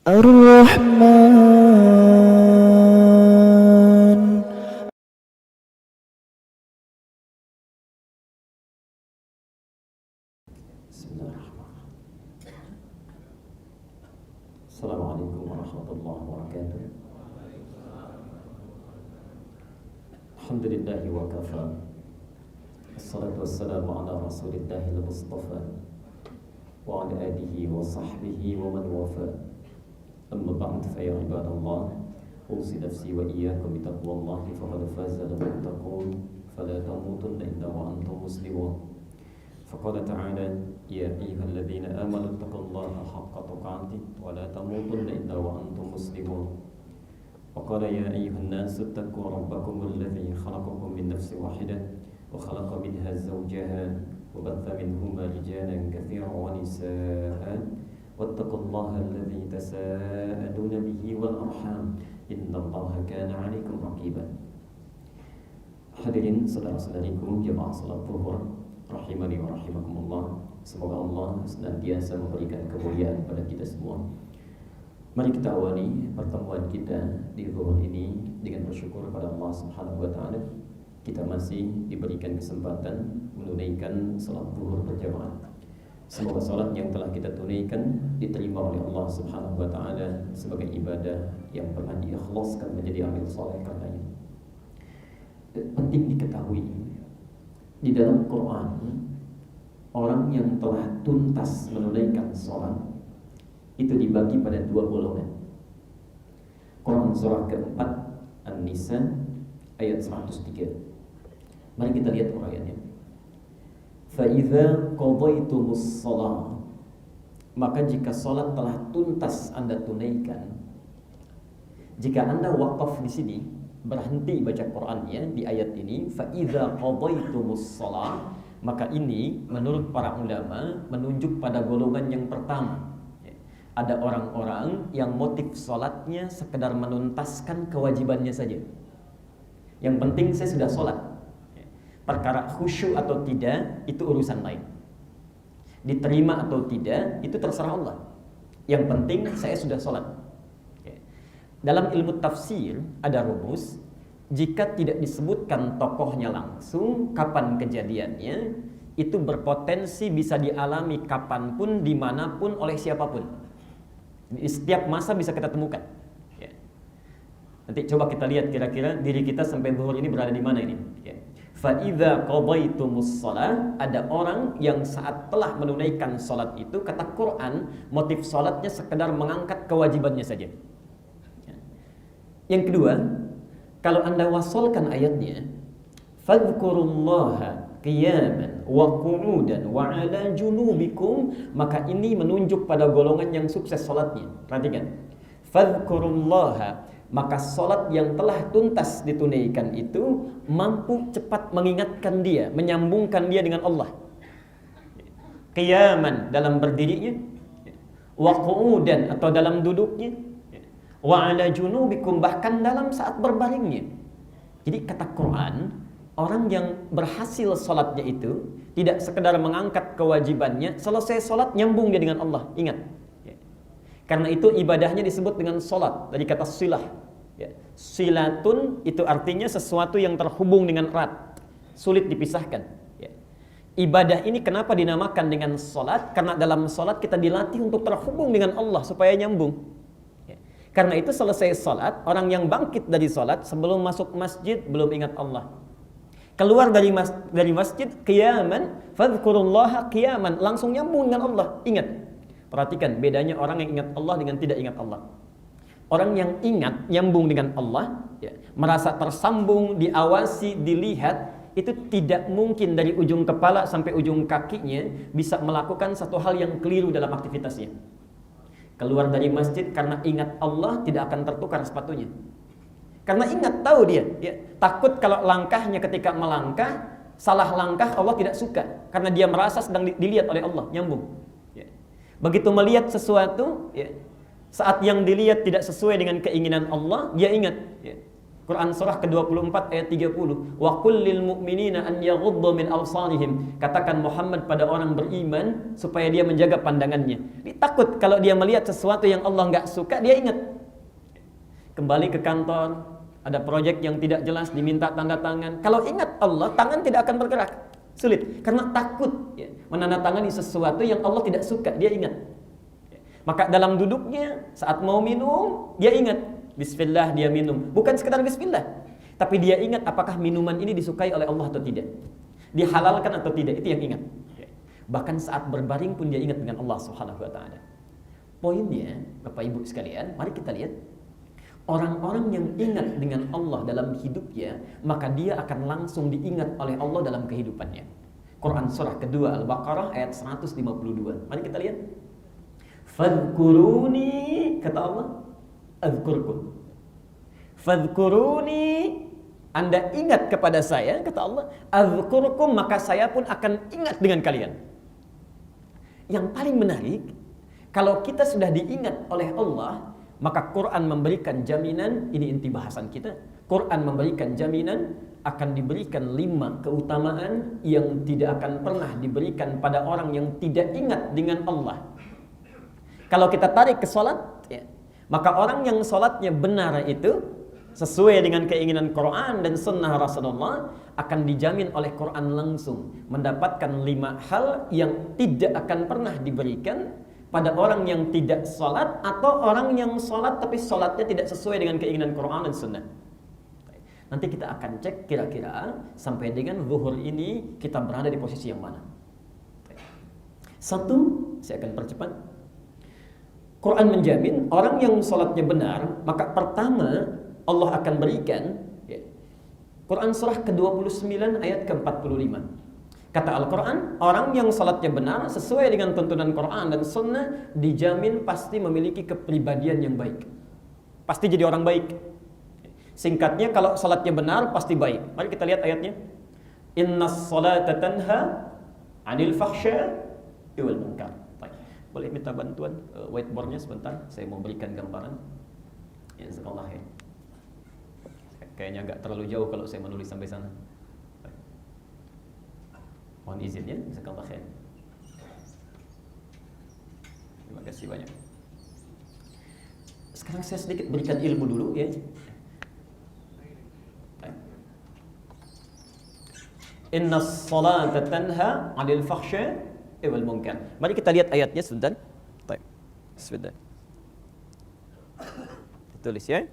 Ar-Rahman. Assalamualaikum warahmatullahi wabarakatuh. Alhamdulillahi wa kafa. Assalatu wassalamu ala rasulillahil mustafa wa ala alihi wa sahbihi wa man wafa. Amma ba'd fa ya ibadallah, usi nafsi wa iyyakum bi taqwallahi faqad faza al-muttaqun fala tamutunna illa wa antum muslimun. Faqala ta'ala ya ayyuhalladzina amanu taqullaha haqqa tuqatih wa la tamutunna illa wa antum muslimun. وقال يا أيها الناس اتقوا ربكم الذي خلقكم من نفس واحدة وخلق منها زوجها وبث منهما رجالا كثيرا ونساء واتقوا الله الذي تساءلون به والأرحام إن الله كان عليكم رقيبا. Hadirin saudara-saudariku jemaah salat zuhur rahimani wa rahimakumullah. Semoga Allah senantiasa memberikan kemuliaan kepada kita semua. Mari kita awali pertemuan kita di zuhur ini dengan bersyukur pada Allah Subhanahu wa taala. Kita masih diberikan kesempatan menunaikan salat zuhur berjamaah. Semoga salat yang telah kita tunaikan diterima oleh Allah Subhanahu wa taala sebagai ibadah yang pernah diikhlaskan menjadi amal saleh karenanya. Penting diketahui di dalam Quran, orang yang telah tuntas menunaikan salat itu dibagi pada dua golongan. Quran surah keempat An-Nisa ayat 103. Mari kita lihat uraiannya. Fa idza qadaytumus shalah, maka jika salat telah tuntas Anda tunaikan. Jika Anda wakaf di sini, berhenti baca Qur'annya di ayat ini, fa idza qadaytumus shalah, maka ini menurut para ulama menunjuk pada golongan yang pertama. Ada orang-orang yang motif sholatnya sekedar menuntaskan kewajibannya saja. Yang penting saya sudah sholat. Perkara khusyuk atau tidak itu urusan lain. Diterima atau tidak itu terserah Allah. Yang penting saya sudah sholat. Dalam ilmu tafsir ada rumus, jika tidak disebutkan tokohnya langsung, kapan kejadiannya, itu berpotensi bisa dialami kapanpun, dimanapun, oleh siapapun. Di setiap masa bisa kita temukan. Ya. Nanti coba kita lihat kira-kira diri kita sampai zuhur ini berada di mana ini. Ya. Fa idza qadaytumus shalah, ada orang yang saat telah menunaikan salat itu, kata Quran, motif salatnya sekedar mengangkat kewajibannya saja. Ya. Yang kedua, kalau Anda wasolkan ayatnya, fadhkurullaha qiyaman wa qu'udan wa 'ala junubikum, maka ini menunjuk pada golongan yang sukses salatnya. Perhatikan. Fadhkurullaha, maka salat yang telah tuntas ditunaikan itu mampu cepat mengingatkan dia, menyambungkan dia dengan Allah. Qiyaman dalam berdirinya, wa qu'udan atau dalam duduknya, wa 'ala junubikum bahkan dalam saat berbaringnya. Jadi kata Quran, orang yang berhasil sholatnya itu tidak sekedar mengangkat kewajibannya, selesai sholat nyambung dia dengan Allah. Ingat, ya. Karena itu ibadahnya disebut dengan sholat, dari kata silah. Ya. Silatun itu artinya sesuatu yang terhubung dengan erat, sulit dipisahkan. Ya. Ibadah ini kenapa dinamakan dengan sholat? Karena dalam sholat kita dilatih untuk terhubung dengan Allah supaya nyambung. Ya. Karena itu selesai sholat, orang yang bangkit dari sholat sebelum masuk masjid belum ingat Allah. Keluar dari masjid, qiyaman, fadhkurullaha qiyaman, langsung nyambung dengan Allah. Ingat, perhatikan bedanya orang yang ingat Allah dengan tidak ingat Allah. Orang yang ingat, nyambung dengan Allah, ya, merasa tersambung, diawasi, dilihat, itu tidak mungkin dari ujung kepala sampai ujung kakinya bisa melakukan satu hal yang keliru dalam aktivitasnya. Keluar dari masjid karena ingat Allah, tidak akan tertukar sepatunya. Karena ingat, tahu dia, ya, takut kalau langkahnya ketika melangkah salah langkah Allah tidak suka, karena dia merasa sedang dilihat oleh Allah, nyambung. Ya. Begitu melihat sesuatu, ya, saat yang dilihat tidak sesuai dengan keinginan Allah, dia ingat. Ya. Quran surah ke-24 ayat 30. Wa qul lil mu'minina an yaghuddu min absarihim. Katakan Muhammad pada orang beriman supaya dia menjaga pandangannya. Dia takut kalau dia melihat sesuatu yang Allah enggak suka, dia ingat. Kembali ke kantor, ada proyek yang tidak jelas, diminta tanda tangan. Kalau ingat Allah, tangan tidak akan bergerak. Sulit karena takut ya, menandatangani sesuatu yang Allah tidak suka, dia ingat. Maka dalam duduknya saat mau minum, dia ingat bismillah, dia minum. Bukan sekedar bismillah, tapi dia ingat apakah minuman ini disukai oleh Allah atau tidak, dihalalkan atau tidak, itu yang ingat. Bahkan saat berbaring pun dia ingat dengan Allah Subhanahu wa taala. Poinnya, Bapak Ibu sekalian, mari kita lihat orang-orang yang ingat dengan Allah dalam hidupnya, maka dia akan langsung diingat oleh Allah dalam kehidupannya. Quran surah kedua Al-Baqarah ayat 152. Mari kita lihat. Fadhkuruni, kata Allah, azkurkum. Fadhkuruni, Anda ingat kepada saya, kata Allah, azkurkum, maka saya pun akan ingat dengan kalian. Yang paling menarik, kalau kita sudah diingat oleh Allah, maka Quran memberikan jaminan, ini inti bahasan kita, Quran memberikan jaminan akan diberikan 5 keutamaan yang tidak akan pernah diberikan pada orang yang tidak ingat dengan Allah. Kalau kita tarik ke sholat ya, maka orang yang sholatnya benar itu sesuai dengan keinginan Quran dan sunnah Rasulullah akan dijamin oleh Quran langsung mendapatkan 5 hal yang tidak akan pernah diberikan pada orang yang tidak sholat atau orang yang sholat tapi sholatnya tidak sesuai dengan keinginan Quran dan sunnah. Nanti kita akan cek kira-kira sampai dengan zuhur ini kita berada di posisi yang mana. Satu, saya akan percepat. Quran menjamin orang yang sholatnya benar, maka pertama Allah akan berikan ya, Quran surah ke-29 ayat ke-45. Kata Al-Quran, orang yang sholatnya benar sesuai dengan tuntunan Quran dan sunnah dijamin pasti memiliki kepribadian yang baik, pasti jadi orang baik. Singkatnya, kalau sholatnya benar pasti baik. Mari kita lihat ayatnya. Innas sholata tanha anil fahsya wal munkar. Boleh minta bantuan whiteboardnya sebentar, saya mau berikan gambaran. Jazakallah khair. Kayaknya agak terlalu jauh kalau saya menulis sampai sana. Mohon izin ya, jazakallah khair. Terima kasih banyak. Sekarang saya sedikit berikan ilmu dulu ya. Innas salata tanha 'anil fahsya wal munkar. Mari kita lihat ayatnya sebentar. Baik. Sebentar. Tulis ya.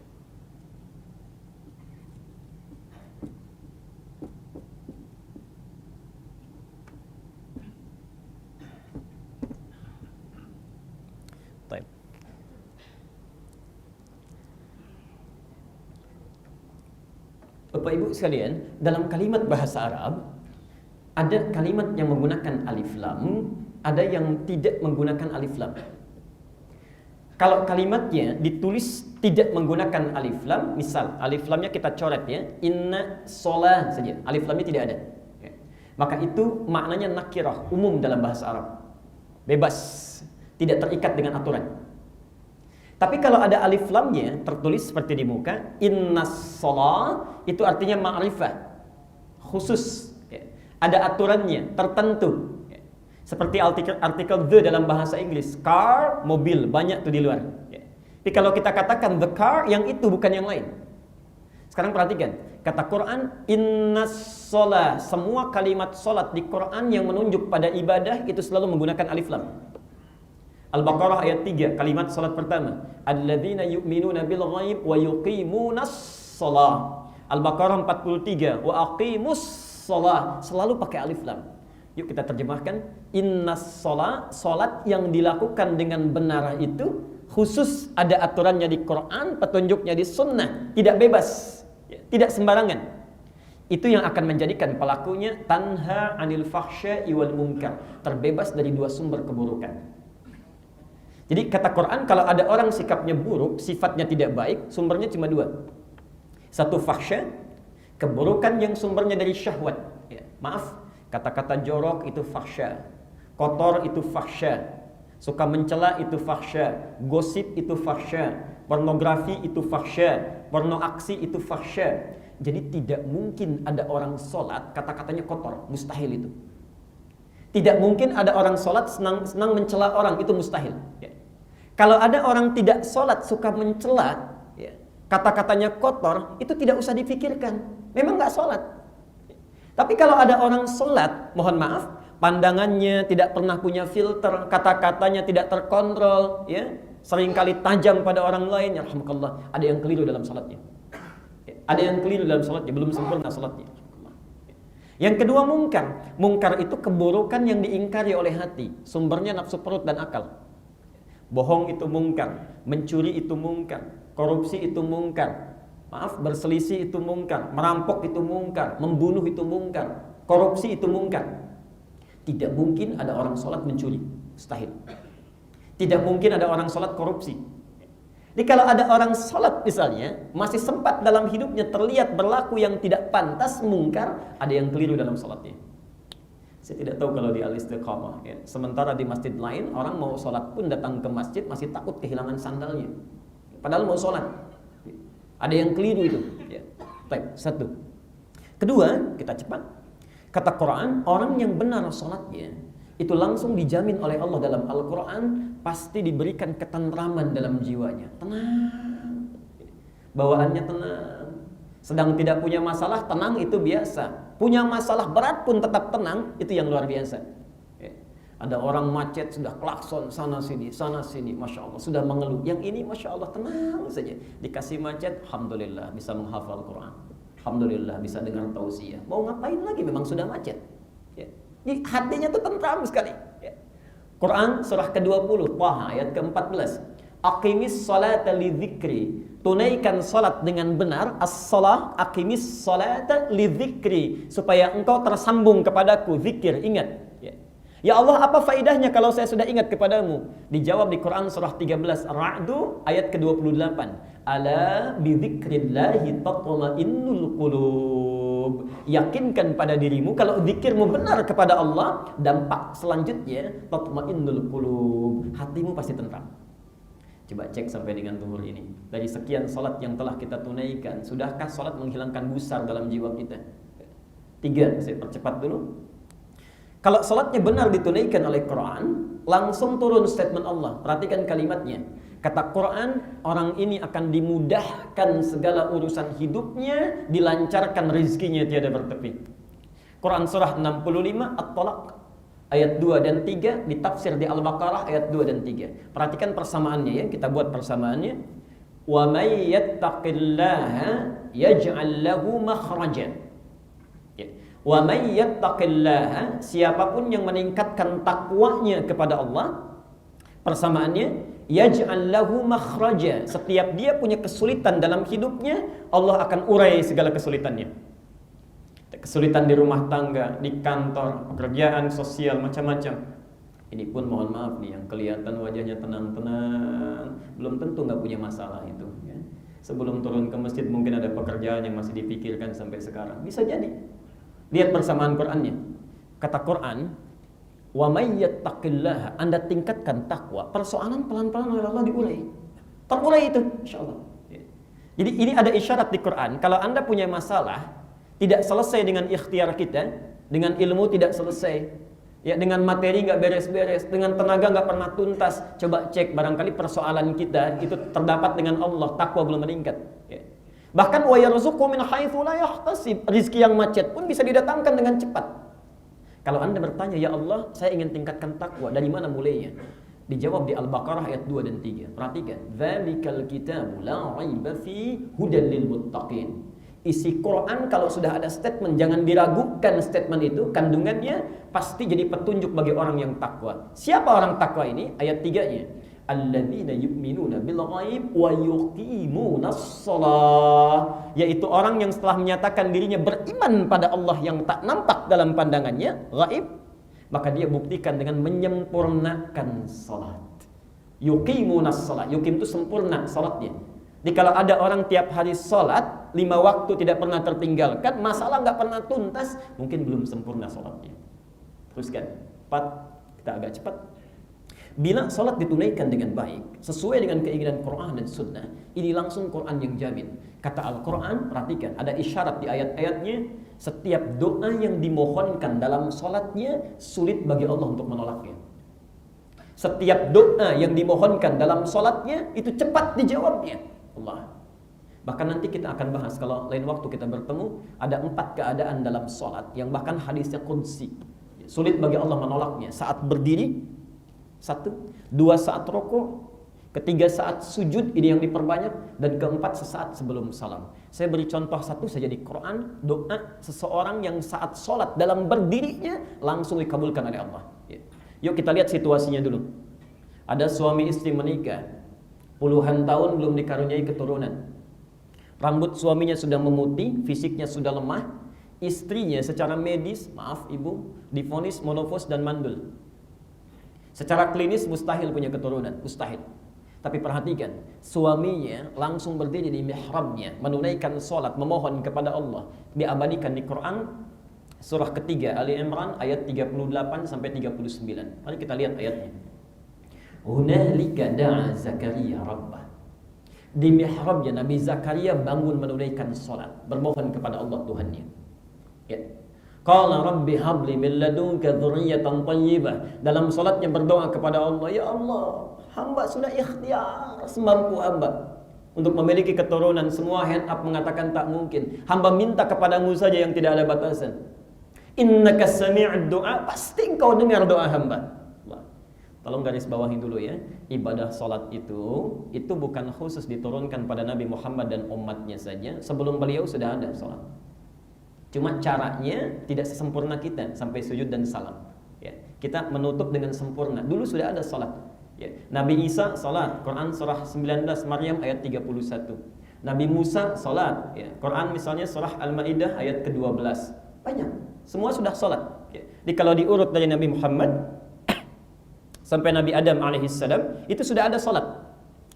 Baik. Bapak Ibu sekalian, dalam kalimat bahasa Arab ada kalimat yang menggunakan alif lam, ada yang tidak menggunakan alif lam. Kalau kalimatnya ditulis tidak menggunakan alif lam, misal alif lamnya kita coret ya, inna sholah saja, alif lamnya tidak ada. Maka itu maknanya nakirah, umum dalam bahasa Arab, bebas, tidak terikat dengan aturan. Tapi kalau ada alif lamnya tertulis seperti di muka, inna sholah, itu artinya ma'rifah, khusus. Ada aturannya, tertentu. Seperti artikel the dalam bahasa Inggris. Car, mobil, banyak tuh di luar. Tapi kalau kita katakan the car, yang itu bukan yang lain. Sekarang perhatikan. Kata Quran, innas sholah. Semua kalimat sholat di Quran yang menunjuk pada ibadah itu selalu menggunakan alif lam. Al-Baqarah ayat 3, kalimat sholat pertama. Alladzina yu'minuna bil ghaib wa yuqimunas sholah. Al-Baqarah 43, wa aqimus sholah, selalu pakai alif lam. Yuk kita terjemahkan. Innas sholah, sholat yang dilakukan dengan benar itu khusus ada aturannya di Quran, petunjuknya di sunnah, tidak bebas, tidak sembarangan. Itu yang akan menjadikan pelakunya tanha anil fahsya wal munkar, terbebas dari 2 sumber keburukan. Jadi kata Quran, kalau ada orang sikapnya buruk, sifatnya tidak baik, sumbernya cuma 2. Satu fahsya, keburukan yang sumbernya dari syahwat. Maaf, kata-kata jorok itu fahsya, kotor itu fahsya, Suka mencela itu fahsya, gosip itu fahsya, pornografi itu fahsya, porno aksi itu fahsya. Jadi tidak mungkin ada orang sholat kata-katanya kotor, mustahil itu. Tidak mungkin ada orang sholat senang mencela orang, itu mustahil. Ya. Kalau ada orang tidak sholat suka mencela, ya, kata-katanya kotor, itu tidak usah dipikirkan. Memang nggak sholat. Tapi kalau ada orang sholat, mohon maaf, pandangannya tidak pernah punya filter, kata-katanya tidak terkontrol, ya, seringkali tajam pada orang lain, ya rahmatullah, ada yang keliru dalam sholatnya. Ya, ada yang keliru dalam sholatnya, belum sempurna sholatnya. Yang kedua mungkar. Mungkar itu keburukan yang diingkari oleh hati. Sumbernya nafsu perut dan akal. Bohong itu mungkar, mencuri itu mungkar, korupsi itu mungkar, maaf, berselisih itu mungkar, merampok itu mungkar, membunuh itu mungkar, korupsi itu mungkar. Tidak mungkin ada orang sholat mencuri, mustahil. Tidak mungkin ada orang sholat korupsi. Jadi kalau ada orang sholat misalnya, masih sempat dalam hidupnya terlihat berlaku yang tidak pantas, mungkar, ada yang keliru dalam sholatnya. Saya tidak tahu kalau di Al-Istiqamah, ya. Sementara di masjid lain, orang mau sholat pun datang ke masjid masih takut kehilangan sandalnya. Padahal mau sholat. Ada yang keliru itu. Ya. Baik, satu. Kedua, kita cepat. Kata Quran, orang yang benar sholatnya, itu langsung dijamin oleh Allah dalam Al-Quran, pasti diberikan ketentraman dalam jiwanya. Tenang. Bawaannya tenang. Sedang tidak punya masalah, tenang itu biasa. Punya masalah berat pun tetap tenang, itu yang luar biasa. Ada orang macet, sudah klakson sana sini, Masya Allah, sudah mengeluh. Yang ini Masya Allah tenang saja. Dikasih macet, Alhamdulillah bisa menghafal Quran, Alhamdulillah bisa dengar tausiah. Mau ngapain lagi, memang sudah macet. Jadi hatinya tuh tentram sekali. Quran surah ke-20, Taha ayat ke-14. Aqimis salata li dzikri. Tunaikan salat dengan benar. As-salah, aqimis salata li dzikri, supaya engkau tersambung kepadaku, zikir, ingat. Ya Allah, apa faedahnya kalau saya sudah ingat kepadamu? Dijawab di Quran surah 13 Ar-Ra'd ayat ke-28. Ala bi dzikrillahi tatma'innul qulub. Yakinkan pada dirimu kalau zikirmu benar kepada Allah, dampak selanjutnya tatma'innul qulub. Hatimu pasti tentram. Coba cek sampai dengan zuhur ini. Dari sekian salat yang telah kita tunaikan, sudahkah salat menghilangkan gusar dalam jiwa kita? 3, saya percepat dulu. Kalau salatnya benar ditunaikan oleh Quran, langsung turun statement Allah. Perhatikan kalimatnya. Kata Quran, orang ini akan dimudahkan segala urusan hidupnya, dilancarkan rezekinya tiada bertepi. Quran surah 65 At-Talaq ayat 2 dan 3 ditafsir di Al-Baqarah ayat 2 dan 3. Perhatikan persamaannya ya, kita buat persamaannya. Wa may yattaqillaha yaj'al lahu makhrajan. Wa may yattaqillaha, siapapun yang meningkatkan takwanya kepada Allah, persamaannya yaj'al lahu makhraja, setiap dia punya kesulitan dalam hidupnya, Allah akan urai segala kesulitannya. Kesulitan di rumah tangga, di kantor, pekerjaan sosial, macam-macam. Ini pun mohon maaf nih, yang kelihatan wajahnya tenang-tenang, belum tentu nggak punya masalah itu. Ya. Sebelum turun ke masjid mungkin ada pekerjaan yang masih dipikirkan sampai sekarang. Bisa jadi. Lihat persamaan Qur'annya. Kata Qur'an, wa may yattaqillaha, Anda tingkatkan takwa, persoalan pelan-pelan oleh Allah diurai. Terurai itu, insyaallah. Jadi ini ada isyarat di Qur'an, kalau Anda punya masalah tidak selesai dengan ikhtiar kita, dengan ilmu tidak selesai, ya, dengan materi nggak beres-beres, dengan tenaga nggak pernah tuntas, coba cek barangkali persoalan kita itu terdapat dengan Allah, takwa belum meningkat. Ya. Bahkan wa yarzuqu min haitsu la yahtasib, rezeki yang macet pun bisa didatangkan dengan cepat. Kalau Anda bertanya, ya Allah, saya ingin tingkatkan takwa, dari mana mulainya? Dijawab di Al-Baqarah ayat 2 dan 3. Perhatikan, dzalikal kitabu la raiba fi hudan lil muttaqin. Isi Quran kalau sudah ada statement, jangan diragukan statement itu, kandungannya pasti jadi petunjuk bagi orang yang takwa. Siapa orang takwa ini? Ayat 3-nya. Alladzina yu'minuna bil ghaib wa yuqimunas shalah, yaitu orang yang setelah menyatakan dirinya beriman pada Allah yang tak nampak dalam pandangannya, ghaib, maka dia buktikan dengan menyempurnakan salat. Yuqimunas shalah, yuqim itu sempurna salatnya. Jadi kalau ada orang tiap hari salat 5 waktu tidak pernah tertinggalkan, masalah nggak pernah tuntas, mungkin belum sempurna salatnya. Teruskan. 4, kita agak cepat. Bila salat ditunaikan dengan baik, sesuai dengan keinginan Quran dan Sunnah, ini langsung Quran yang jamin. Kata Al-Quran, perhatikan, ada isyarat di ayat-ayatnya, setiap doa yang dimohonkan dalam salatnya sulit bagi Allah untuk menolaknya. Setiap doa yang dimohonkan dalam salatnya itu cepat dijawabnya Allah. Bahkan nanti kita akan bahas, kalau lain waktu kita bertemu, ada 4 keadaan dalam salat yang bahkan hadisnya qudsi. Sulit bagi Allah menolaknya. Saat berdiri, 1, 2 saat rukuk, 3 saat sujud, ini yang diperbanyak, dan 4 sesaat sebelum salam. Saya beri contoh 1 saja di Quran, doa seseorang yang saat salat dalam berdirinya langsung dikabulkan oleh Allah. Yuk kita lihat situasinya dulu. Ada suami istri menikah, puluhan tahun belum dikaruniai keturunan. Rambut suaminya sudah memutih, fisiknya sudah lemah, istrinya secara medis, maaf ibu, divonis monofos dan mandul. Secara klinis mustahil punya keturunan, mustahil. Tapi perhatikan, suaminya langsung berdiri di mihrabnya, menunaikan salat, memohon kepada Allah. Diabadikan di Quran surah ketiga Ali Imran ayat 38 sampai 39. Mari kita lihat ayatnya. Hunalika da'a Zakaria rabbah. Di mihrabnya Nabi Zakaria bangun menunaikan salat, bermohon kepada Allah Tuhannya. Ya. Qala rabbi habli min ladunka dzurriyyatan thayyibah. Dalam salatnya berdoa kepada Allah, ya Allah, hamba sudah ikhtiar semampu hamba untuk memiliki keturunan. Semua hand up mengatakan tak mungkin. Hamba minta kepadamu saja yang tidak ada batasan. Innaka sami'ud du'a, pasti engkau dengar doa hamba. Tolong garis bawahi dulu ya, ibadah salat itu bukan khusus diturunkan pada Nabi Muhammad dan umatnya saja. Sebelum beliau sudah ada salat. Cuma caranya tidak sesempurna kita sampai sujud dan salam. Ya, kita menutup dengan sempurna. Dulu sudah ada salat. Ya, Nabi Isa salat, Quran surah 19 Maryam ayat 31. Nabi Musa salat, ya, Quran misalnya surah Al-Maidah ayat ke-12. Banyak. Semua sudah salat. Ya. Jadi kalau diurut dari Nabi Muhammad sampai Nabi Adam alaihissalam itu sudah ada salat.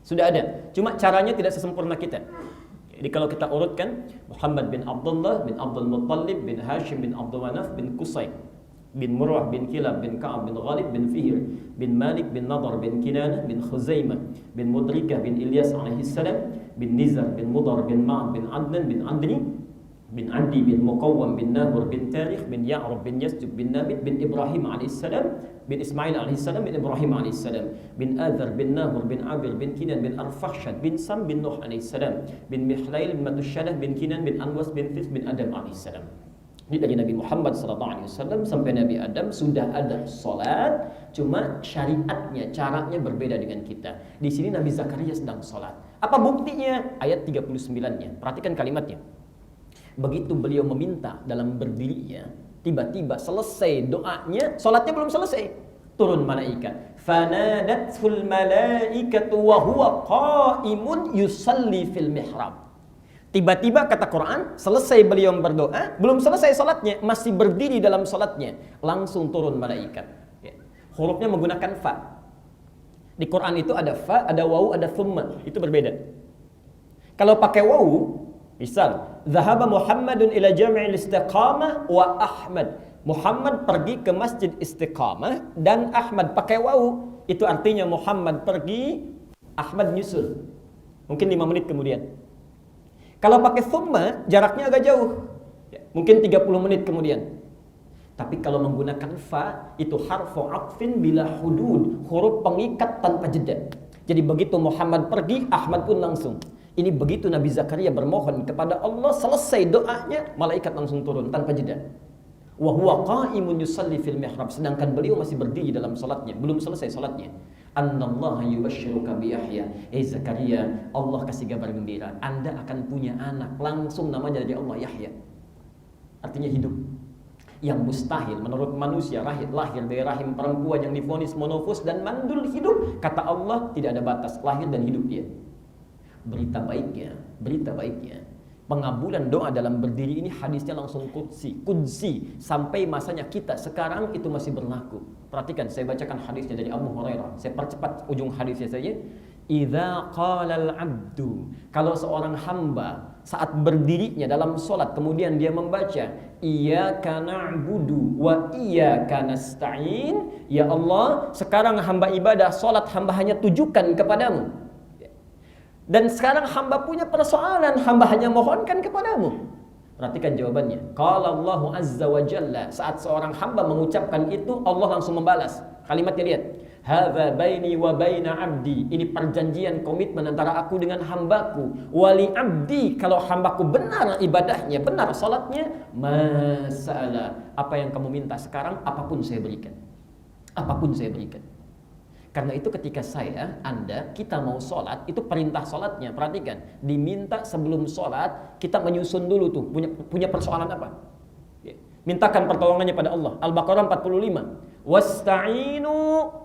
Sudah ada. Cuma caranya tidak sesempurna kita. Jadi kalau kita urutkan Muhammad bin Abdullah bin Abdul Muttalib bin Hashim bin Abdul Manaf bin Qusay bin Murrah bin Kilab bin Ka'ab bin Ghalib bin Fihr bin Malik bin Nadar bin Kinanah bin Khuzaimah bin Mudrikah bin Ilyas alaihissalam bin Nizar bin Mudar bin Ma'ad bin Adnan bin Adni bin Adi bin Muqawwam bin Nahur bin Tarikh bin Ya'rub bin Yasjub bin Nabit bin Ibrahim alaihissalam bin Ismail alaihissalam bin Ibrahim alaihissalam bin Adhar bin Nahur bin Abir bin Kinan bin Arfakhshad bin Sam bin Nuh alaihissalam bin Mihlail bin Matushadah bin Kinan bin Anwas bin This bin Adam alaihissalam. Ini dari Nabi Muhammad SAW sampai Nabi Adam sudah ada salat, cuma syariatnya, caranya berbeda dengan kita. Di sini Nabi Zakaria sedang salat. Apa buktinya? Ayat 39-nya. Perhatikan kalimatnya. Begitu beliau meminta dalam berdirinya, tiba-tiba selesai doanya, salatnya belum selesai. Turun malaikat. Fanadathul malaikatu wa huwa qa'imun yusalli fil mihrab. Tiba-tiba kata Quran, selesai beliau berdoa, belum selesai salatnya, masih berdiri dalam salatnya, langsung turun malaikat. Ya. Hurufnya menggunakan fa. Di Quran itu ada fa, ada wawu, ada thumma. Itu berbeda. Kalau pakai wawu, misal, zahaba Muhammadun ila jami'il istiqamah wa Ahmad. Muhammad pergi ke masjid istiqamah dan Ahmad pakai wawu. Itu artinya Muhammad pergi, Ahmad nyusul. Mungkin 5 menit kemudian. Kalau pakai thumma, jaraknya agak jauh. Mungkin 30 menit kemudian. Tapi kalau menggunakan fa, itu harfu aqfin bila hudud. Huruf pengikat tanpa jeda. Jadi begitu Muhammad pergi, Ahmad pun langsung. Ini begitu Nabi Zakaria bermohon kepada Allah, selesai doanya, malaikat langsung turun tanpa jeda. Wa huwa qa'imun yusalli fil mihrab, sedangkan beliau masih berdiri dalam salatnya, belum selesai salatnya. Annallaha yubashshiruka bi Yahya. Zakaria, Allah kasih kabar gembira, Anda akan punya anak, langsung namanya dari Allah Yahya. Artinya hidup. Yang mustahil menurut manusia, lahir dari rahim perempuan yang divonis monofus dan mandul hidup, kata Allah tidak ada batas, lahir dan hidup dia. Berita baiknya, pengabulan doa dalam berdiri ini hadisnya langsung kudsi, sampai masanya kita sekarang itu masih berlaku. Perhatikan, saya bacakan hadisnya dari Abu Hurairah. Saya percepat ujung hadisnya saja. Idza qala al-'abdu, kalau seorang hamba saat berdirinya dalam sholat, kemudian dia membaca iyyaka na'budu wa iyyaka nasta'in, ya Allah, sekarang hamba ibadah sholat hamba hanya tujukan kepadamu, dan sekarang hamba punya persoalan, hamba hanya mohonkan kepadamu. Perhatikan jawabannya. Qala Allahu azza wa jalla, saat seorang hamba mengucapkan itu, Allah langsung membalas. Kalimatnya lihat, hadza baini wa baina abdi, ini perjanjian komitmen antara aku dengan hambaku. Wali abdi, kalau hambaku benar ibadahnya, benar salatnya, masalah, apa yang kamu minta sekarang, apapun saya berikan. Apapun saya berikan. Karena itu ketika Anda, kita mau sholat, itu perintah sholatnya, perhatikan, diminta sebelum sholat, kita menyusun dulu tuh, punya persoalan apa? Mintakan pertolongannya pada Allah. Al-Baqarah 45. Wasta'inu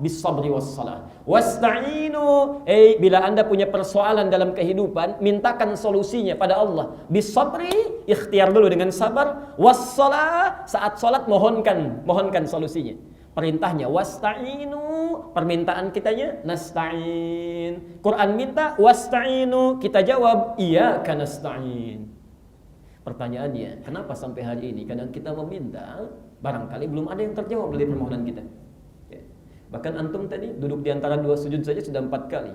bis-sabri was-salah. Wasta'inu, bila Anda punya persoalan dalam kehidupan, mintakan solusinya pada Allah. Bis-sabri, ikhtiar dulu dengan sabar. Was-salah, saat sholat mohonkan solusinya. Perintahnya wasta'inu, permintaan kitanya nasta'in. Quran minta wasta'inu, kita jawab iyyaka nasta'in. Pertanyaannya, kenapa sampai hari ini kadang kita meminta, barangkali belum ada yang terjawab dari permohonan kita. Bahkan antum tadi duduk di antara 2 sujud saja sudah 4 kali.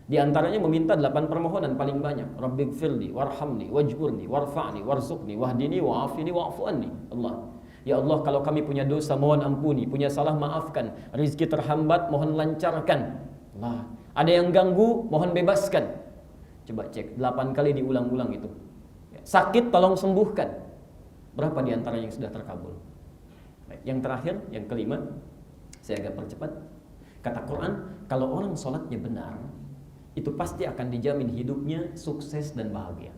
Di antaranya meminta 8 permohonan paling banyak. Rabbighfirli warhamni wajburni warfa'ni warzuqni wahdini wa'afini wa'fu anni. Allah, ya Allah, kalau kami punya dosa mohon ampuni, punya salah maafkan, rizki terhambat mohon lancarkan. Allah, ada yang ganggu mohon bebaskan. Coba cek 8 kali diulang-ulang itu. Sakit tolong sembuhkan. Berapa di antaranya yang sudah terkabul? Baik, yang terakhir, yang kelima, saya agak percepat. Kata Quran, kalau orang sholatnya benar, itu pasti akan dijamin hidupnya sukses dan bahagia.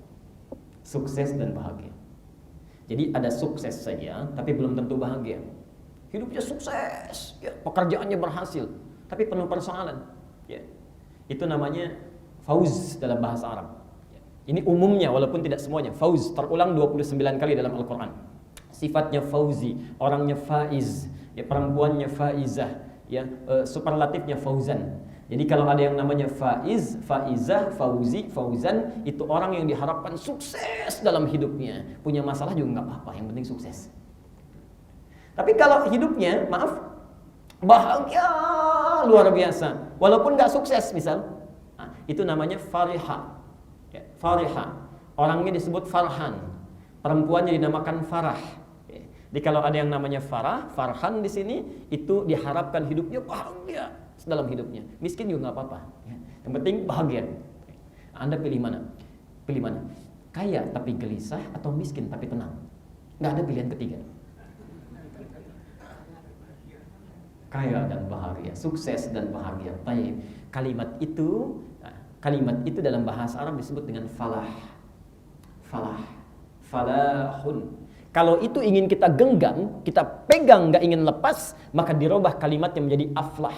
Sukses dan bahagia. Jadi ada sukses saja, tapi belum tentu bahagia. Hidupnya sukses, ya, pekerjaannya berhasil, tapi penuh persoalan. Ya. Itu namanya fauz dalam bahasa Arab. Ya. Ini umumnya, walaupun tidak semuanya. Fauz terulang 29 kali dalam Al-Quran. Sifatnya fauzi, orangnya faiz, ya, perempuannya faizah, ya, superlatifnya fauzan. Jadi kalau ada yang namanya faiz, faizah, fauzi, fauzan, itu orang yang diharapkan sukses dalam hidupnya. Punya masalah juga nggak apa-apa, yang penting sukses. Tapi kalau hidupnya, maaf, bahagia luar biasa, walaupun nggak sukses misal, itu namanya fariha. Ya, fariha. Orangnya disebut farhan, perempuannya dinamakan farah. Jadi kalau ada yang namanya farhan di sini, itu diharapkan hidupnya bahagia dalam hidupnya. Miskin juga nggak apa-apa. Yang penting bahagia. Anda pilih mana? Pilih mana? Kaya tapi gelisah atau miskin tapi tenang? Nggak ada pilihan ketiga. Kaya dan bahagia, sukses dan bahagia. Baik. Kalimat itu dalam bahasa Arab disebut dengan falah. Falahun. Kalau itu ingin kita genggam, kita pegang, nggak ingin lepas, maka dirubah kalimatnya menjadi aflah.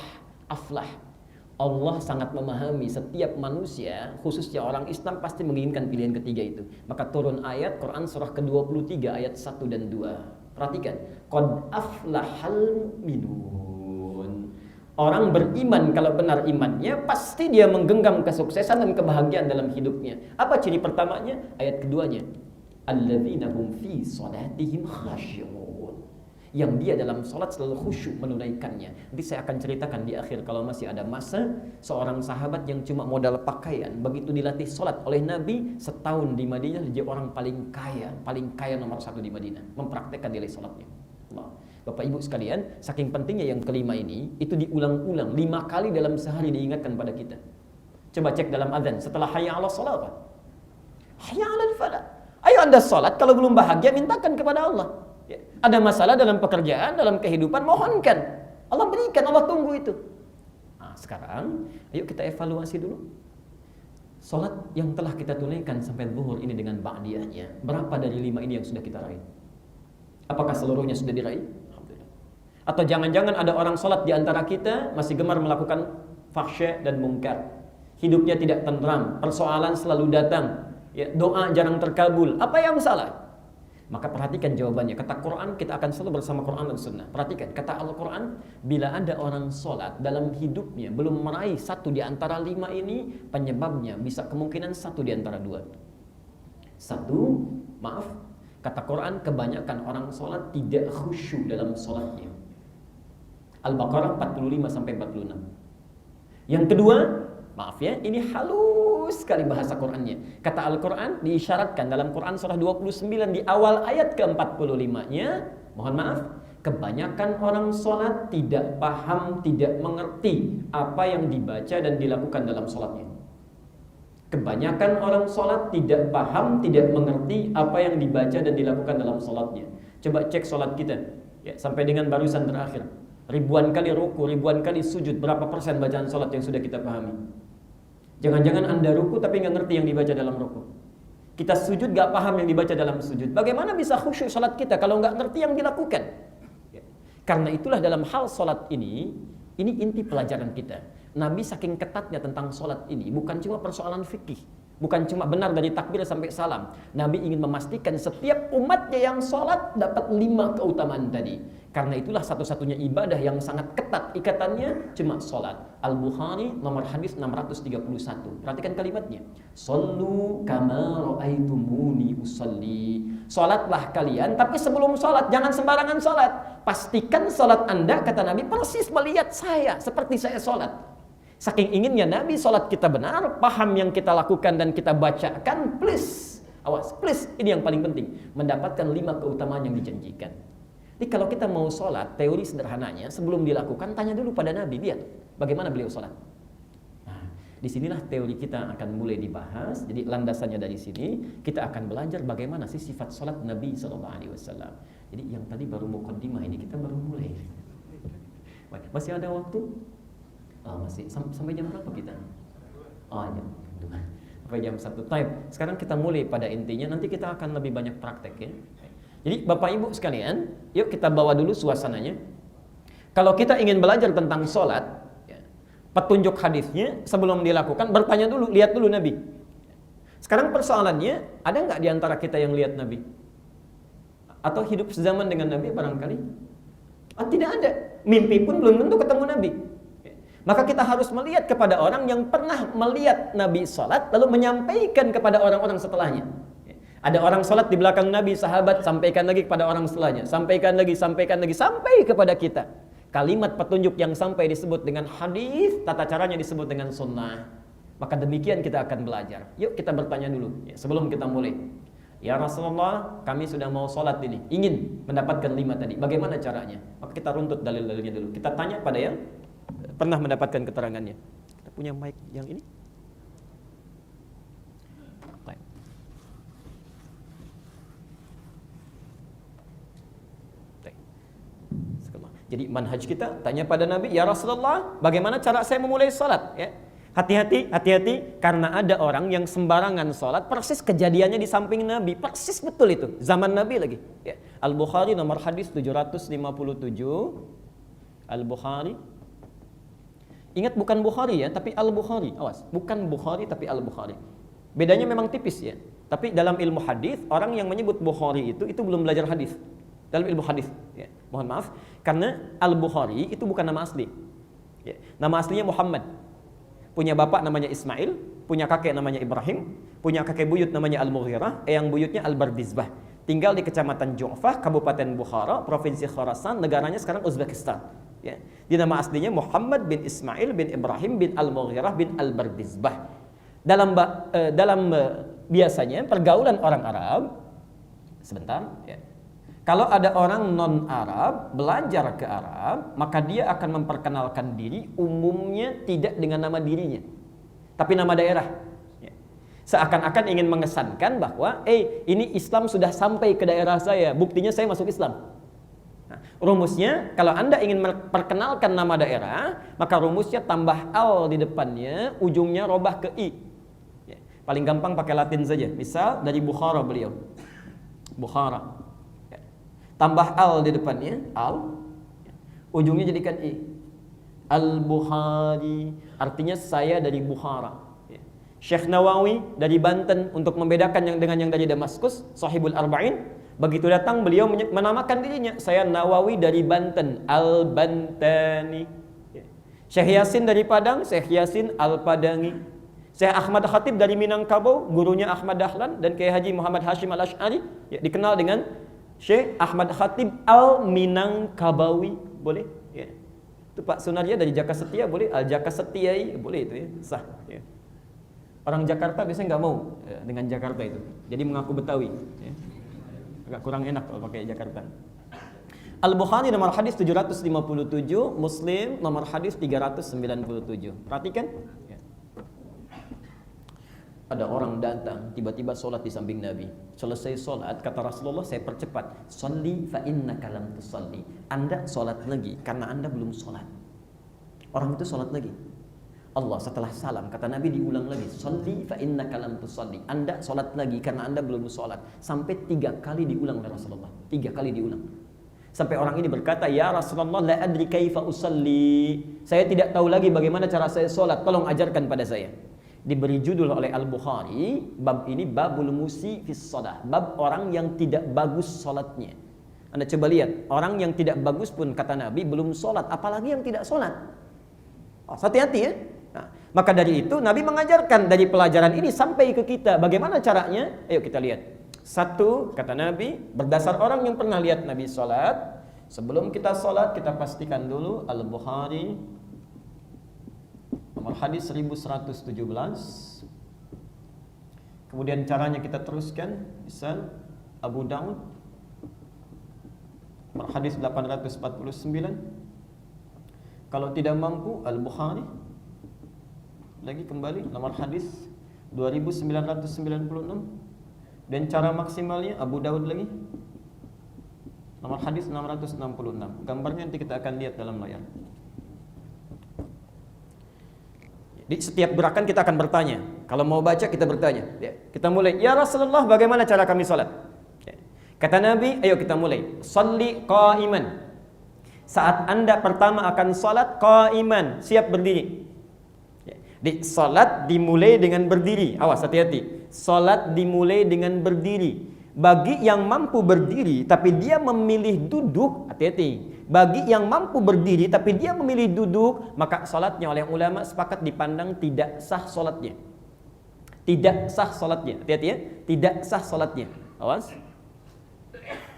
Allah sangat memahami setiap manusia, khususnya orang Islam pasti menginginkan pilihan ketiga itu. Maka turun ayat Quran surah ke-23 ayat 1 dan 2. Perhatikan, qad aflahal mu'minun. Orang beriman kalau benar imannya, pasti dia menggenggam kesuksesan dan kebahagiaan dalam hidupnya. Apa ciri pertamanya? Ayat keduanya, alladzina hum fi shalatihim khashi'un, yang dia dalam salat selalu khusyuk menunaikannya. Nanti saya akan ceritakan di akhir kalau masih ada masa, seorang sahabat yang cuma modal pakaian, begitu dilatih salat oleh Nabi, setahun di Madinah dia orang paling kaya nomor 1 di Madinah, mempraktekkan nilai salatnya. Allah. Bapak Ibu sekalian, saking pentingnya yang kelima ini, itu diulang-ulang 5 kali dalam sehari diingatkan pada kita. Coba cek dalam azan, setelah hayya 'alas shalah apa? Hayya 'alal falah. Ayo Anda sholat, kalau belum bahagia mintakan kepada Allah. Ya. Ada masalah dalam pekerjaan, dalam kehidupan, mohonkan. Allah berikan, Allah tunggu itu. Nah, sekarang, ayo kita evaluasi dulu. Sholat yang telah kita tunaikan sampai zuhur ini dengan ba'diyahnya, berapa dari 5 ini yang sudah kita raih? Apakah seluruhnya sudah diraih? Alhamdulillah. Atau jangan-jangan ada orang sholat di antara kita masih gemar melakukan fahsya dan mungkar. Hidupnya tidak tenteram, persoalan selalu datang. Ya, doa jarang terkabul. Apa yang salah? Maka perhatikan jawabannya. Kata Quran, kita akan selalu bersama Quran dan Sunnah. Perhatikan, kata Al-Quran, bila ada orang sholat dalam hidupnya belum meraih 1 di antara 5 ini, penyebabnya bisa kemungkinan 1 di antara 2. Satu, maaf, kata Quran kebanyakan orang sholat tidak khusyuk dalam sholatnya. Al-Baqarah 45 sampai 46. Yang kedua, maaf ya, ini halus sekali bahasa Qurannya. Kata Al-Quran diisyaratkan dalam Quran surah 29 di awal ayat ke-45-nya, mohon maaf, kebanyakan orang sholat tidak paham, tidak mengerti apa yang dibaca dan dilakukan dalam sholatnya. Kebanyakan orang sholat tidak paham, tidak mengerti apa yang dibaca dan dilakukan dalam sholatnya. Coba cek sholat kita ya, sampai dengan barusan terakhir. Ribuan kali ruku, ribuan kali sujud, berapa persen bacaan sholat yang sudah kita pahami? Jangan-jangan Anda ruku tapi nggak ngerti yang dibaca dalam ruku. Kita sujud nggak paham yang dibaca dalam sujud. Bagaimana bisa khusyuk sholat kita kalau nggak ngerti yang dilakukan? Ya. Karena itulah dalam hal sholat ini inti pelajaran kita. Nabi saking ketatnya tentang sholat ini bukan cuma persoalan fikih, bukan cuma benar dari takbir sampai salam. Nabi ingin memastikan setiap umatnya yang sholat dapat 5 keutamaan tadi. Karena itulah satu-satunya ibadah yang sangat ketat ikatannya cuma sholat. Al-Bukhari nomor hadis 631. Perhatikan kalimatnya. Shollu kama ra'aitumuni usalli. Sholatlah kalian, tapi sebelum sholat jangan sembarangan sholat. Pastikan sholat Anda, kata Nabi, persis melihat saya seperti saya sholat. Saking inginnya Nabi sholat kita benar, paham yang kita lakukan dan kita bacakan, please, awas, please, ini yang paling penting, mendapatkan 5 keutamaan yang dijanjikan. Jadi kalau kita mau sholat, teori sederhananya, sebelum dilakukan, tanya dulu pada Nabi, lihat bagaimana beliau sholat. Nah, disinilah teori kita akan mulai dibahas. Jadi landasannya dari sini, kita akan belajar bagaimana sih sifat sholat Nabi SAW. Jadi yang tadi baru muqaddimah, ini kita baru mulai. Masih ada waktu? Oh, masih sampai jam berapa kita? Oh, jam 2. Sampai jam 1. Baik, sekarang kita mulai pada intinya, nanti kita akan lebih banyak praktek ya. Jadi Bapak Ibu sekalian, yuk kita bawa dulu suasananya. Kalau kita ingin belajar tentang sholat, ya, petunjuk hadisnya sebelum dilakukan, bertanya dulu, lihat dulu Nabi. Sekarang persoalannya, ada nggak di antara kita yang lihat Nabi? Atau hidup sezaman dengan Nabi barangkali? Tidak ada. Mimpi pun belum tentu ketemu Nabi. Maka kita harus melihat kepada orang yang pernah melihat Nabi sholat, lalu menyampaikan kepada orang-orang setelahnya. Ada orang sholat di belakang Nabi, sahabat, sampaikan lagi kepada orang setelahnya. Sampaikan lagi, sampai kepada kita. Kalimat petunjuk yang sampai disebut dengan hadis, tata caranya disebut dengan sunnah. Maka demikian kita akan belajar. Yuk kita bertanya dulu, ya, sebelum kita mulai. Ya Rasulullah, kami sudah mau sholat ini, ingin mendapatkan 5 tadi. Bagaimana caranya? Maka kita runtut dalil-dalilnya dulu. Kita tanya pada yang pernah mendapatkan keterangannya. Kita punya mic yang ini. Baik. Baik. Jadi manhaj kita tanya pada Nabi, ya Rasulullah, bagaimana cara saya memulai salat? Ya. Hati-hati, karena ada orang yang sembarangan salat, persis kejadiannya di samping Nabi, persis betul itu, zaman Nabi lagi. Ya. Al-Bukhari nomor hadis 757. Al-Bukhari. Ingat bukan Bukhari ya, tapi Al-Bukhari. Awas, bukan Bukhari tapi Al-Bukhari. Bedanya memang tipis ya. Tapi dalam ilmu hadis, orang yang menyebut Bukhari itu belum belajar hadis. Dalam ilmu hadis, ya. Mohon maaf, karena Al-Bukhari itu bukan nama asli. Ya. Nama aslinya Muhammad. Punya bapak namanya Ismail, punya kakek namanya Ibrahim, punya kakek buyut namanya Al-Mughirah, eyang buyutnya Al-Bardizbah. Tinggal di Kecamatan Ju'fah, Kabupaten Bukhara, Provinsi Khorasan, negaranya sekarang Uzbekistan. Ya. Di nama aslinya Muhammad bin Ismail bin Ibrahim bin Al-Mughirah bin Al-Bardizbah. Dalam biasanya pergaulan orang Arab, sebentar ya. Kalau ada orang non-Arab belajar ke Arab, maka dia akan memperkenalkan diri umumnya tidak dengan nama dirinya, tapi nama daerah. Ya. Seakan-akan ingin mengesankan bahwa ini Islam sudah sampai ke daerah saya, buktinya saya masuk Islam. Nah, rumusnya, kalau Anda ingin memperkenalkan nama daerah, maka rumusnya tambah al di depannya, ujungnya robah ke i. Ya, paling gampang pakai Latin saja. Misal dari Bukhara beliau, Bukhara. Ya. Tambah al di depannya, al. Ya. Ujungnya jadikan i. Al-Bukhari, artinya saya dari Bukhara. Ya. Syekh Nawawi dari Banten, untuk membedakan yang dengan yang dari Damaskus, Sahibul Arba'in. Begitu datang beliau menamakan dirinya, saya Nawawi dari Banten, Al-Bantani. Syekh Yasin dari Padang, Syekh Yasin Al-Padangi. Syekh Ahmad Khatib dari Minangkabau, gurunya Ahmad Dahlan dan Kiai Haji Muhammad Hashim Al-Asy'ari, ya, dikenal dengan Syekh Ahmad Khatib Al-Minangkabawi, boleh? Ya. Itu Pak Sunarja dari Jaka Setia, boleh? Al-Jaka Setiai, boleh itu ya, sah. Ya. Orang Jakarta biasanya nggak mau ya, dengan Jakarta itu, jadi mengaku Betawi. Ya. Agak kurang enak kalau pakai Jakarta. Al-Bukhari nomor hadis 757, Muslim nomor hadis 397. Perhatikan. Ya. Ada orang datang, tiba-tiba sholat di samping Nabi. Selesai sholat, kata Rasulullah, saya percepat. Sholli fa innaka lam tusalli. Anda sholat lagi, karena Anda belum sholat. Orang itu sholat lagi. Allah setelah salam, kata Nabi diulang lagi. Sholli fa innaka lam tusalli. Anda sholat lagi, karena Anda belum sholat. Sampai 3 kali diulang oleh Rasulullah. 3 kali diulang. Sampai orang ini berkata, ya Rasulullah, la adri kaifa usalli. Saya tidak tahu lagi bagaimana cara saya sholat. Tolong ajarkan pada saya. Diberi judul oleh Al-Bukhari, bab ini babul musi fis shalah, bab orang yang tidak bagus sholatnya. Anda coba lihat, orang yang tidak bagus pun kata Nabi belum sholat, apalagi yang tidak sholat. Oh, hati-hati ya. Nah, maka dari itu Nabi mengajarkan dari pelajaran ini sampai ke kita. Bagaimana caranya? Ayo kita lihat. 1, kata Nabi, berdasar orang yang pernah lihat Nabi sholat, sebelum kita sholat kita pastikan dulu Al-Bukhari nomor hadis 1117. Kemudian caranya kita teruskan, misal Abu Daud nomor hadis 849. Kalau tidak mampu Al-Bukhari, lagi kembali nomor hadis 2996. Dan cara maksimalnya Abu Daud lagi nomor hadis 666. Gambarnya nanti kita akan lihat dalam layar. Di setiap gerakan kita akan bertanya. Kalau mau baca kita bertanya. Ya, kita mulai. Ya Rasulullah, bagaimana cara kami sholat? Ya. Kata Nabi, ayo kita mulai. Sholli qa'iman. Saat Anda pertama akan sholat qa'iman, siap berdiri. Ya. Di sholat dimulai dengan berdiri. Awas, hati-hati. Sholat dimulai dengan berdiri. Bagi yang mampu berdiri tapi dia memilih duduk, hati-hati. Bagi yang mampu berdiri tapi dia memilih duduk, maka sholatnya oleh ulama sepakat dipandang tidak sah sholatnya. Tidak sah sholatnya, hati-hati ya. Tidak sah sholatnya. Awas.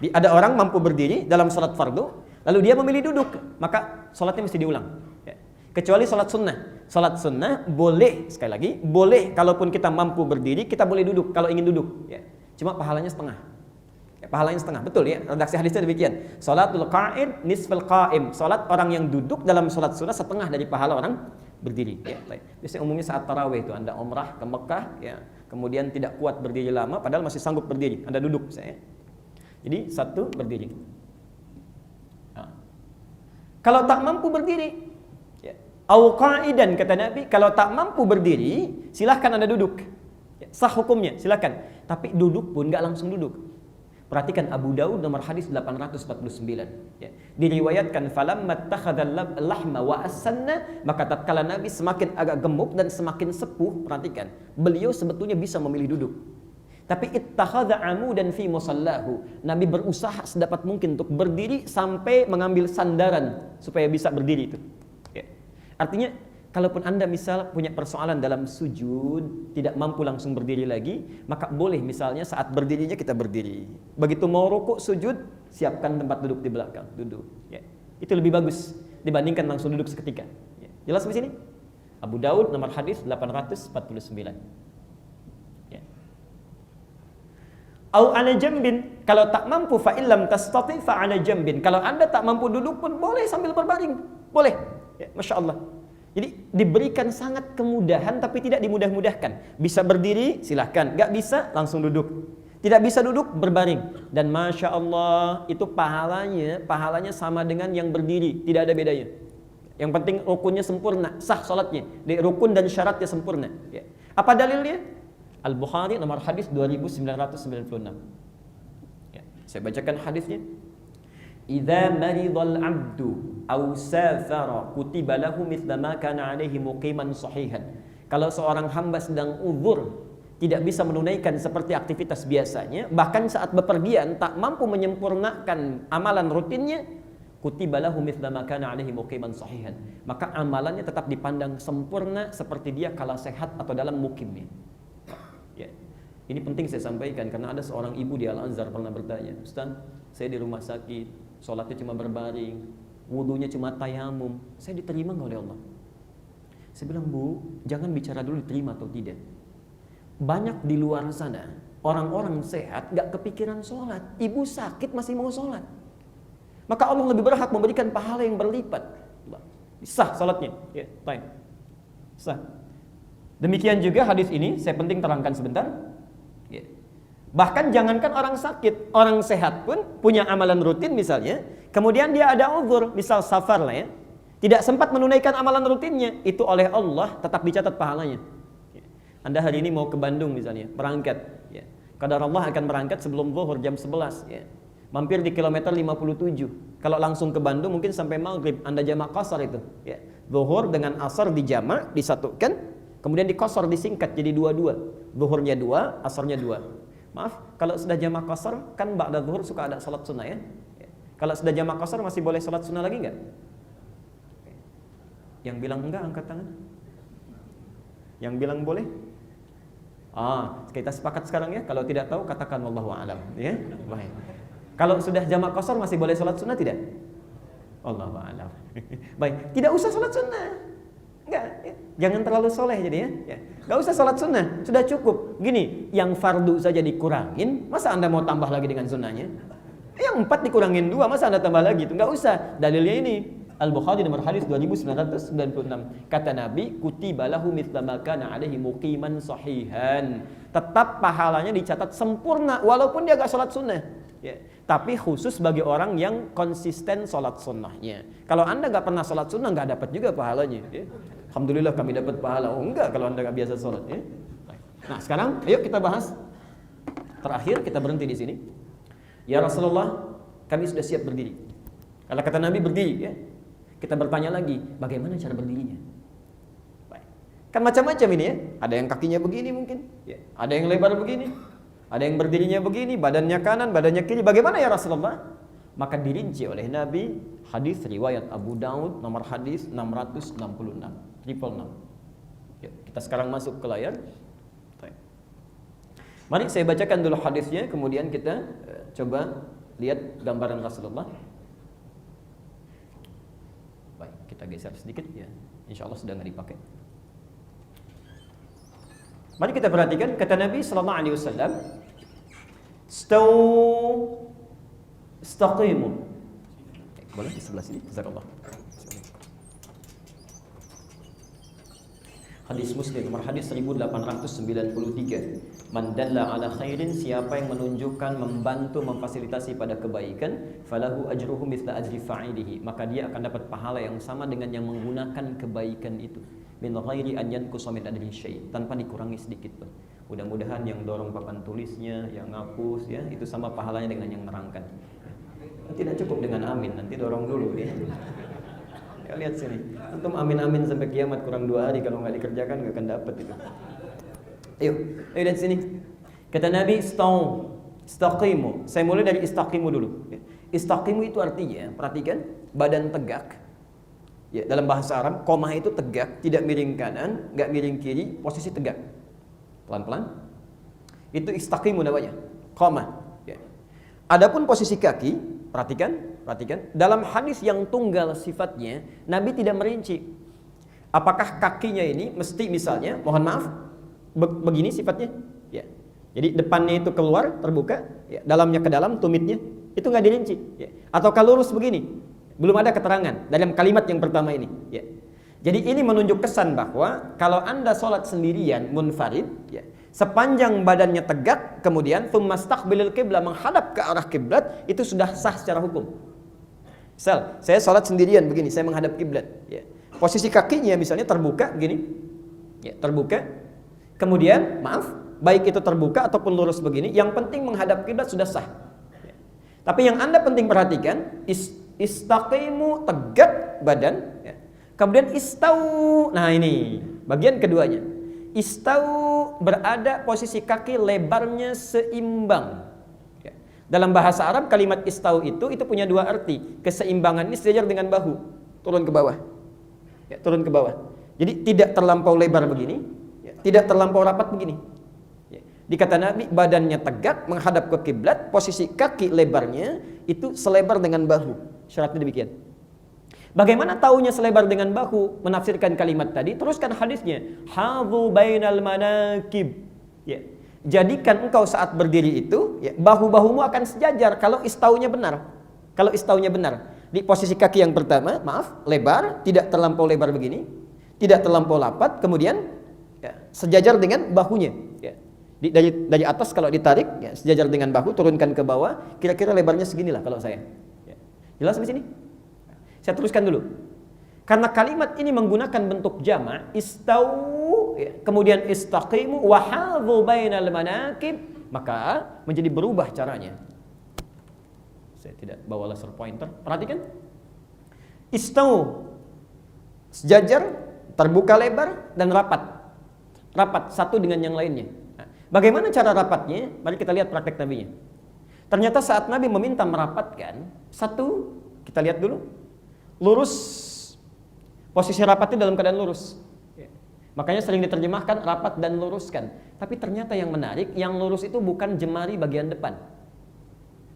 Ada orang mampu berdiri dalam sholat fardu, lalu dia memilih duduk, maka sholatnya mesti diulang. Ya. Kecuali sholat sunnah. Sholat sunnah boleh, sekali lagi, boleh kalaupun kita mampu berdiri, kita boleh duduk kalau ingin duduk. Ya. Cuma pahalanya setengah. Ya, pahalanya setengah, betul ya. Redaksi hadisnya demikian. Sholatul qa'id nisful qa'im. Sholat orang yang duduk dalam sholat sunnah setengah dari pahala orang berdiri. Ya, biasanya umumnya saat tarawih itu Anda umrah ke Mekah, ya, kemudian tidak kuat berdiri lama, padahal masih sanggup berdiri. Anda duduk, saya. Jadi 1 berdiri. Nah. Kalau tak mampu berdiri, ya, au qa'idan kata Nabi, kalau tak mampu berdiri, silahkan Anda duduk. Ya, sah hukumnya, silahkan. Tapi duduk pun nggak langsung duduk. Perhatikan Abu Daud nomor hadis 849. Ya. Diriwayatkan falamma takhadhal lahma wa asanna, maka tatkala Nabi semakin agak gemuk dan semakin sepuh, perhatikan, beliau sebetulnya bisa memilih duduk. Tapi ittakhadha amudan fi musallahu. Nabi berusaha sedapat mungkin untuk berdiri sampai mengambil sandaran supaya bisa berdiri itu. Ya. Artinya kalaupun Anda misal punya persoalan dalam sujud, tidak mampu langsung berdiri lagi, maka boleh misalnya saat berdirinya kita berdiri. Begitu mau rukuk sujud, siapkan tempat duduk di belakang, duduk. Ya. Itu lebih bagus dibandingkan langsung duduk seketika. Ya. Jelas di sini? Abu Daud nomor hadis 849. Ya. Au ala jambin, kalau tak mampu fa illam tastati fa ala jambin. Kalau Anda tak mampu duduk pun boleh sambil berbaring. Boleh. Ya, Masya Allah. Jadi diberikan sangat kemudahan tapi tidak dimudah-mudahkan. Bisa berdiri, silahkan. Gak bisa, langsung duduk. Tidak bisa duduk, berbaring. Dan Masya Allah, itu pahalanya sama dengan yang berdiri. Tidak ada bedanya. Yang penting rukunnya sempurna, sah sholatnya. Di rukun dan syaratnya sempurna. Ya. Apa dalilnya? Al-Bukhari nomor hadis 2996. Ya. Saya bacakan hadisnya. Idza maridal 'abdu aw safara kutiba lahu mithla ma kana 'alaihi muqiman sahihan. Kalau seorang hamba sedang uzur, tidak bisa menunaikan seperti aktivitas biasanya, bahkan saat bepergian tak mampu menyempurnakan amalan rutinnya, kutiba lahu mithla ma kana alaihi muqiman sahihan. Maka amalannya tetap dipandang sempurna seperti dia kala sehat atau dalam mukimnya. Ya. Ini penting saya sampaikan karena ada seorang ibu di Al-Azhar pernah bertanya, "Ustaz, saya di rumah sakit, sholatnya cuma berbaring, wudunya cuma tayamum, saya diterima nggak oleh Allah?" Saya bilang, "Bu, jangan bicara dulu diterima atau tidak. Banyak di luar sana orang-orang sehat nggak kepikiran sholat, ibu sakit masih mau sholat. Maka Allah lebih berhak memberikan pahala yang berlipat. Sah sholatnya, ya, baik, sah." Demikian juga hadis ini saya penting terangkan sebentar. Ya. Bahkan jangankan orang sakit, orang sehat pun punya amalan rutin misalnya, kemudian dia ada uzur, misal safar lah ya, tidak sempat menunaikan amalan rutinnya, itu oleh Allah tetap dicatat pahalanya. Ya. Anda hari ini mau ke Bandung misalnya, berangkat, ya. Qadar Allah akan berangkat sebelum zuhur jam 11, ya. Mampir di kilometer 57. Kalau langsung ke Bandung mungkin sampai maghrib, Anda jamak qasar itu, ya. Zuhur dengan asar dijamak, disatukan, kemudian dikosor, disingkat jadi 2-2. Zuhurnya 2, asarnya 2. Maaf, kalau sudah jamak qasar kan ba'da zuhur suka ada salat sunnah ya. Kalau sudah jamak qasar masih boleh salat sunnah lagi enggak? Yang bilang enggak angkat tangan. Yang bilang boleh? Kita sepakat sekarang ya. Kalau tidak tahu katakan wallahu a'lam ya. Baik. Kalau sudah jamak qasar masih boleh salat sunnah tidak? Wallahu a'lam. Baik, tidak usah salat sunnah. Enggak, ya. Jangan terlalu soleh jadi ya. Enggak usah salat sunnah, sudah cukup. Gini, yang fardu saja dikurangin, masa Anda mau tambah lagi dengan sunnahnya? Yang 4 dikurangin 2, masa Anda tambah lagi? Itu enggak usah. Dalilnya ini Al-Bukhari nomor hadis 2996. Kata Nabi, kutiba lahu mithla ma kana alaihi muqiman sahihan. Tetap pahalanya dicatat sempurna walaupun dia enggak salat sunnah. Ya. Tapi khusus bagi orang yang konsisten salat sunnahnya. Kalau Anda enggak pernah salat sunnah, enggak dapat juga pahalanya. Ya. Alhamdulillah kami dapat pahala. Oh enggak kalau Anda enggak biasa salat. Ya. Nah sekarang, ayo kita bahas. Terakhir kita berhenti di sini. Ya Rasulullah, kami sudah siap berdiri. Kalau kata Nabi berdiri, ya. Kita bertanya lagi, bagaimana cara berdirinya? Baik. Kan macam-macam ini ya. Ada yang kakinya begini mungkin, ya. Ada yang lebar begini, ada yang berdirinya begini, badannya kanan, badannya kiri. Bagaimana ya Rasulullah? Maka dirinci oleh Nabi, hadis riwayat Abu Daud nomor hadis 666. Ya, kita sekarang masuk ke layar. Baik. Mari saya bacakan dulu hadisnya, kemudian kita coba lihat gambaran Rasulullah. Baik, kita geser sedikit ya. Insya Allah sudah nggak dipakai. Mari kita perhatikan kata Nabi sallallahu alaihi wasallam, istaqimu. Boleh di sebelah sini, jazakallah. Hadis Muslim nomor hadis 1893. Man dalla ala khairin, siapa yang menunjukkan, membantu, memfasilitasi pada kebaikan, falahu ajruhu mithla ajri fa'ilihi, maka dia akan dapat pahala yang sama dengan yang menggunakan kebaikan itu. Min ghairi an yanqusa min ajri syai', tanpa dikurangi sedikit pun. Mudah-mudahan yang dorong papan tulisnya, yang ngapus ya, itu sama pahalanya dengan yang nerangkan. Tidak cukup dengan amin, nanti dorong dulu ya. Ya, lihat sini, antum amin-amin sampai kiamat kurang 2 hari, kalau nggak dikerjakan nggak akan dapat itu. Ayo lihat sini. Kata Nabi, istaqimu. Saya mulai dari istaqimu dulu. Istaqimu itu artinya, perhatikan, badan tegak. Ya, dalam bahasa Arab, qomah itu tegak, tidak miring kanan, nggak miring kiri, posisi tegak. Pelan-pelan. Itu istaqimu namanya, qomah. Ya. Adapun posisi kaki, perhatikan. Dalam hadis yang tunggal sifatnya, Nabi tidak merinci. Apakah kakinya ini mesti misalnya, mohon maaf, begini sifatnya? Ya. Jadi depannya itu keluar, terbuka, ya. Dalamnya ke dalam, tumitnya, itu nggak dirinci. Ya. Atau kalau lurus begini, belum ada keterangan dalam kalimat yang pertama ini. Ya. Jadi ini menunjuk kesan bahwa kalau Anda sholat sendirian, munfarid, ya, sepanjang badannya tegak, kemudian tsumastaqbilul qiblah, menghadap ke arah kiblat, itu sudah sah secara hukum. Misal, saya sholat sendirian begini, saya menghadap kiblat. Ya. Posisi kakinya misalnya terbuka begini, ya, terbuka. Kemudian, maaf, baik itu terbuka ataupun lurus begini, yang penting menghadap kiblat sudah sah. Ya. Tapi yang Anda penting perhatikan, istaqimu, tegak badan. Ya. Kemudian istau, nah ini bagian keduanya. Istau berada posisi kaki lebarnya seimbang. Ya. Dalam bahasa Arab kalimat istau itu punya dua arti. Keseimbangan ini sejajar dengan bahu, turun ke bawah. Ya, turun ke bawah. Jadi tidak terlampau lebar begini, ya, tidak terlampau rapat begini. Ya. Dikata Nabi, badannya tegak menghadap ke kiblat, posisi kaki lebarnya itu selebar dengan bahu. Syaratnya demikian. Bagaimana taunya selebar dengan bahu? Menafsirkan kalimat tadi, teruskan hadisnya. Hadhu bainal manakib. Ya. Jadikan engkau saat berdiri itu, ya, bahu-bahumu akan sejajar kalau istaunya benar. Kalau istaunya benar. Di posisi kaki yang pertama, lebar, tidak terlampau lebar begini, tidak terlampau rapat, kemudian ya, sejajar dengan bahunya. Ya. Dari atas kalau ditarik, ya, sejajar dengan bahu, turunkan ke bawah, kira-kira lebarnya seginilah kalau saya. Ya. Jelas di sini? Saya teruskan dulu. Karena kalimat ini menggunakan bentuk jama', istau, ya, kemudian istaqimu wa hadhu bainal manakib, maka menjadi berubah caranya. Saya tidak bawa laser pointer. Perhatikan. Istau, sejajar, terbuka lebar dan rapat. Rapat satu dengan yang lainnya. Nah, bagaimana cara rapatnya? Mari kita lihat praktek Nabinya. Ternyata saat Nabi meminta merapatkan, satu, kita lihat dulu. Lurus. Posisi rapatnya dalam keadaan lurus. Makanya sering diterjemahkan rapat dan luruskan. Tapi ternyata yang menarik, yang lurus itu bukan jemari bagian depan,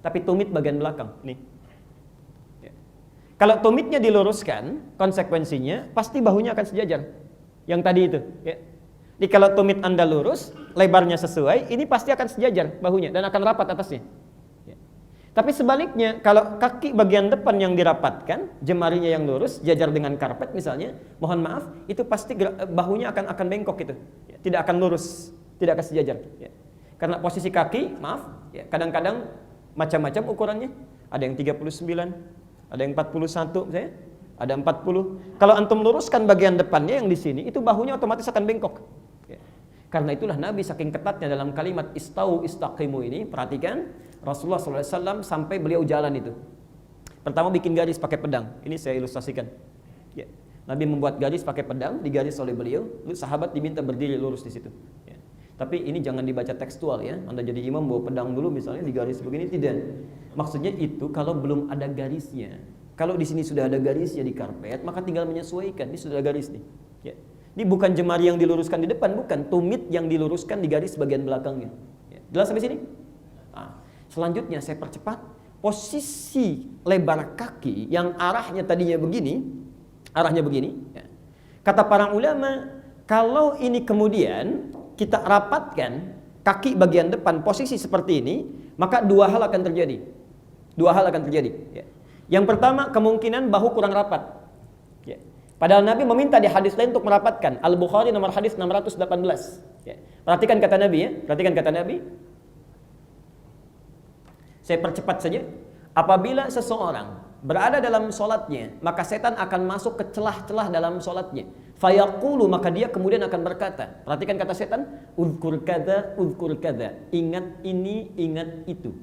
tapi tumit bagian belakang. Nih. Kalau tumitnya diluruskan, konsekuensinya pasti bahunya akan sejajar. Yang tadi itu. Jadi kalau tumit Anda lurus, lebarnya sesuai, ini pasti akan sejajar bahunya dan akan rapat atasnya. Tapi sebaliknya, kalau kaki bagian depan yang dirapatkan, jemarinya yang lurus, jajar dengan karpet misalnya, mohon maaf, itu pasti bahunya akan bengkok itu, ya, tidak akan lurus, tidak akan sejajar. Ya. Karena posisi kaki, maaf, ya, kadang-kadang macam-macam ukurannya, ada yang 39, ada yang 41, misalnya, ada 40. Kalau antum luruskan bagian depannya yang di sini, itu bahunya otomatis akan bengkok. Ya. Karena itulah Nabi saking ketatnya dalam kalimat istau istaqimu ini, perhatikan, Rasulullah SAW sampai beliau jalan itu. Pertama bikin garis pakai pedang. Ini saya ilustrasikan. Ya. Nabi membuat garis pakai pedang, digaris oleh beliau. Lalu sahabat diminta berdiri lurus di situ. Ya. Tapi ini jangan dibaca tekstual ya. Anda jadi imam bawa pedang dulu misalnya digaris begini, tidak. Maksudnya itu kalau belum ada garisnya. Kalau di sini sudah ada garisnya di karpet, maka tinggal menyesuaikan. Ini sudah ada garis nih. Ya. Ini bukan jemari yang diluruskan di depan, bukan. Tumit yang diluruskan di garis bagian belakangnya. Ya. Jelas sampai sini? Selanjutnya saya percepat, posisi lebar kaki yang arahnya tadinya begini, ya. Kata para ulama, kalau ini kemudian kita rapatkan kaki bagian depan posisi seperti ini, maka dua hal akan terjadi. Ya. Yang pertama, kemungkinan bahu kurang rapat. Ya. Padahal Nabi meminta di hadis lain untuk merapatkan. Al-Bukhari nomor hadis 618. Ya. Perhatikan kata Nabi ya, saya percepat saja. Apabila seseorang berada dalam solatnya, maka setan akan masuk ke celah-celah dalam solatnya. Fayaqulu, maka dia kemudian akan berkata, perhatikan kata setan, uzkur kada, ingat ini, ingat itu.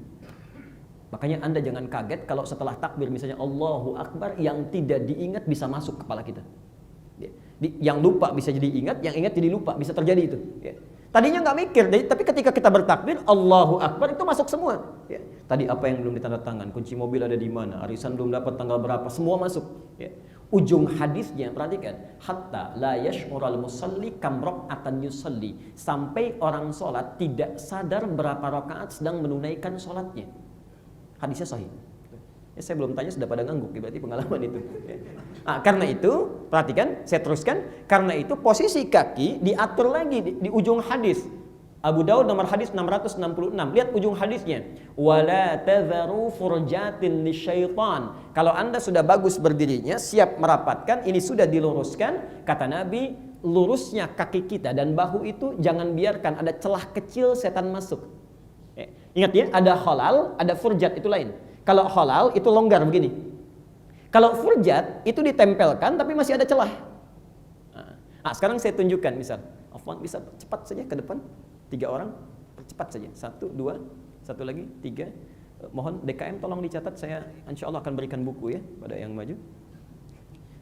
Makanya Anda jangan kaget kalau setelah takbir misalnya Allahu Akbar, yang tidak diingat bisa masuk kepala kita. Yang lupa bisa jadi ingat, yang ingat jadi lupa, bisa terjadi itu. Tadinya nggak mikir, tapi ketika kita bertakbir Allahu Akbar itu masuk semua. Ya. Tadi apa yang belum ditandatangan, kunci mobil ada di mana, arisan belum dapat tanggal berapa, semua masuk. Ya. Ujung hadisnya perhatikan, hatta la yash'ural musalli kam raka'atan yusalli, sampai orang sholat tidak sadar berapa rakaat sedang menunaikan sholatnya. Hadisnya sahih. Ya, saya belum tanya sudah pada ngangguk, berarti pengalaman itu. Karena itu, perhatikan, saya teruskan. Karena itu posisi kaki diatur lagi di ujung hadis. Abu Daud nomor hadis 666. Lihat ujung hadisnya. Wala tadharu furjatin lisyaitan. Kalau Anda sudah bagus berdirinya, siap merapatkan, ini sudah diluruskan, kata Nabi, lurusnya kaki kita dan bahu itu jangan biarkan ada celah kecil setan masuk. Ingat ya, ada halal, ada furjat, itu lain. Kalau halal itu longgar begini. Kalau furjat itu ditempelkan tapi masih ada celah. Sekarang saya tunjukkan misal. Afwan, bisa cepat saja ke depan. 3 orang, cepat saja. 1, 2, 1 lagi, 3. Mohon DKM tolong dicatat, saya insya Allah akan berikan buku ya pada yang maju.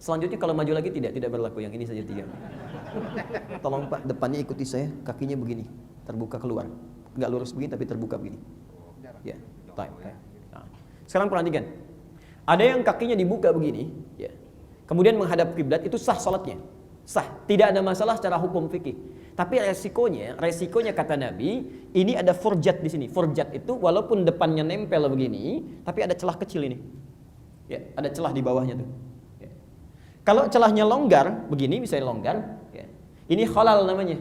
Selanjutnya kalau maju lagi tidak berlaku, yang ini saja 3. Tolong Pak, depannya ikuti saya, kakinya begini, terbuka keluar. Enggak lurus begini tapi terbuka begini. Ya. Baik. Nah, sekarang perhatikan. Ada yang kakinya dibuka begini, ya. Kemudian menghadap kiblat, itu sah salatnya. Sah, tidak ada masalah secara hukum fikih. Tapi resikonya kata Nabi, ini ada furjat di sini. Furjat itu walaupun depannya nempel begini, tapi ada celah kecil ini. Ya, ada celah di bawahnya tuh. Ya. Kalau celahnya longgar, begini misalnya longgar, ya. Ini khalal namanya.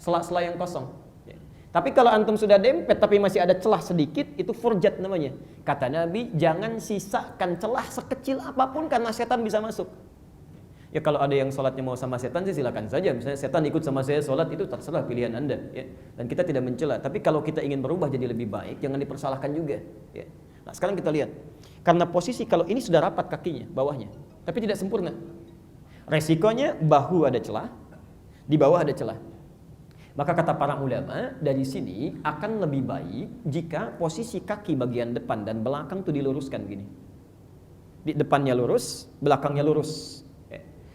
Sela-sela yang kosong. Ya. Tapi kalau antum sudah dempet tapi masih ada celah sedikit, itu furjat namanya. Kata Nabi, jangan sisakan celah sekecil apapun karena setan bisa masuk. Ya kalau ada yang sholatnya mau sama setan sih silakan saja. Misalnya setan ikut sama saya sholat, itu terserah pilihan Anda. Ya. Dan kita tidak mencela. Tapi kalau kita ingin berubah jadi lebih baik, jangan dipersalahkan juga. Ya. Nah sekarang kita lihat. Karena posisi kalau ini sudah rapat kakinya, bawahnya. Tapi tidak sempurna. Resikonya bahu ada celah, di bawah ada celah. Maka kata para ulama, dari sini akan lebih baik jika posisi kaki bagian depan dan belakang itu diluruskan begini. Di depannya lurus, belakangnya lurus.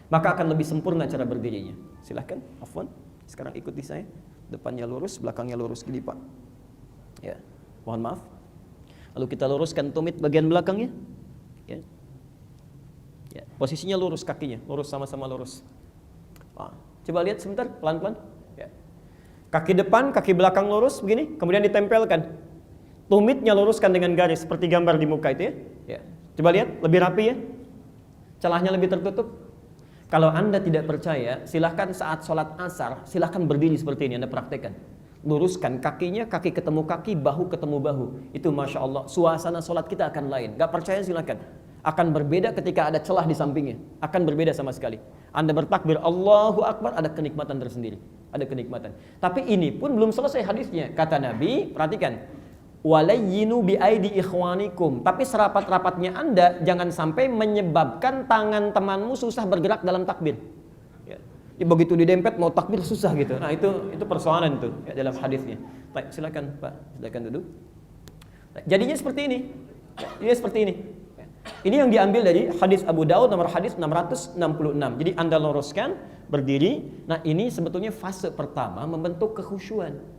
Maka akan lebih sempurna cara berdirinya. Silahkan, afwan. Sekarang ikuti saya. Depannya lurus, belakangnya lurus gini Pak. Ya, mohon maaf. Lalu kita luruskan tumit bagian belakangnya. Ya. Ya, posisinya lurus kakinya, lurus sama-sama lurus. Nah, coba lihat sebentar, pelan-pelan. Ya. Kaki depan, kaki belakang lurus begini, kemudian ditempelkan. Tumitnya luruskan dengan garis seperti gambar di muka itu ya. Ya. Coba lihat, lebih rapi ya. Celahnya lebih tertutup. Kalau Anda tidak percaya, silahkan saat sholat asar, silahkan berdiri seperti ini, Anda praktekkan. Luruskan kakinya, kaki ketemu kaki, bahu ketemu bahu. Itu Masya Allah, suasana sholat kita akan lain. Gak percaya silahkan. Akan berbeda ketika ada celah di sampingnya. Akan berbeda sama sekali. Anda bertakbir, Allahu Akbar, ada kenikmatan tersendiri. Ada kenikmatan. Tapi ini pun belum selesai hadisnya. Kata Nabi, perhatikan. Walayyinu bi'aidi ikhwanikum. Tapi serapat-rapatnya Anda jangan sampai menyebabkan tangan temanmu susah bergerak dalam takbir. Ya. Begitu didempet mau takbir susah gitu. Nah itu persoalan itu ya, dalam hadisnya. Baik, silakan Pak, silakan duduk. Jadinya seperti ini. Ini seperti ini. Ini yang diambil dari hadis Abu Daud nomor hadis 666. Jadi Anda luruskan, berdiri. Nah ini sebetulnya fase pertama membentuk kekhusyuan.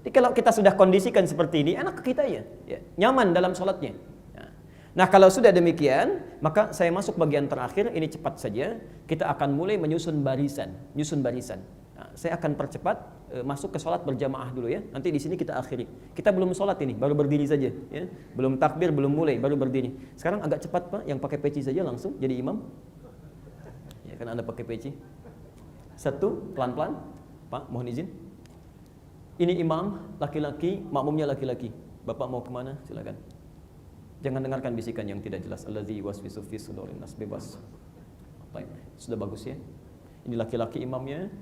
Jadi kalau kita sudah kondisikan seperti ini, enak ke kita ya, nyaman dalam sholatnya. Nah kalau sudah demikian, maka saya masuk bagian terakhir, ini cepat saja. Kita akan mulai menyusun barisan, Nah, saya akan percepat masuk ke sholat berjamaah dulu ya. Nanti di sini kita akhiri. Kita belum sholat ini, baru berdiri saja. Ya. Belum takbir, belum mulai, baru berdiri. Sekarang agak cepat Pak, yang pakai peci saja langsung jadi imam. Ya kan Anda pakai peci. Satu, pelan-pelan. Pak, mohon izin. Ini imam, laki-laki, makmumnya laki-laki. Bapak mau kemana? Silakan. Jangan dengarkan bisikan yang tidak jelas. Allazi waswisu fi sudurin nas, bebas. Baik, sudah bagus ya. Ini laki-laki imamnya,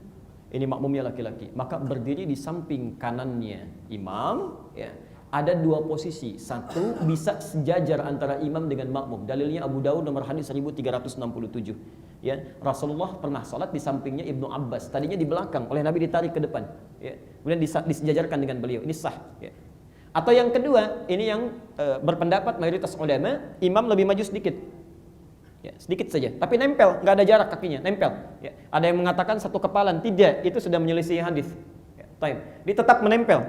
ini makmumnya laki-laki. Maka berdiri di samping kanannya imam, ya. Ada dua posisi. Satu, bisa sejajar antara imam dengan makmum. Dalilnya Abu Daud nomor hadis 1367. Ya, Rasulullah pernah salat di sampingnya Ibnu Abbas. Tadinya di belakang, oleh Nabi ditarik ke depan. Ya. Kemudian disejajarkan dengan beliau. Ini sah. Ya. Atau yang kedua, ini yang berpendapat mayoritas ulama, imam lebih maju sedikit. Ya, sedikit saja. Tapi nempel, nggak ada jarak kakinya, nempel. Ya. Ada yang mengatakan satu kepalan, tidak. Itu sudah menyelisih hadis. Ya. Dia tetap menempel.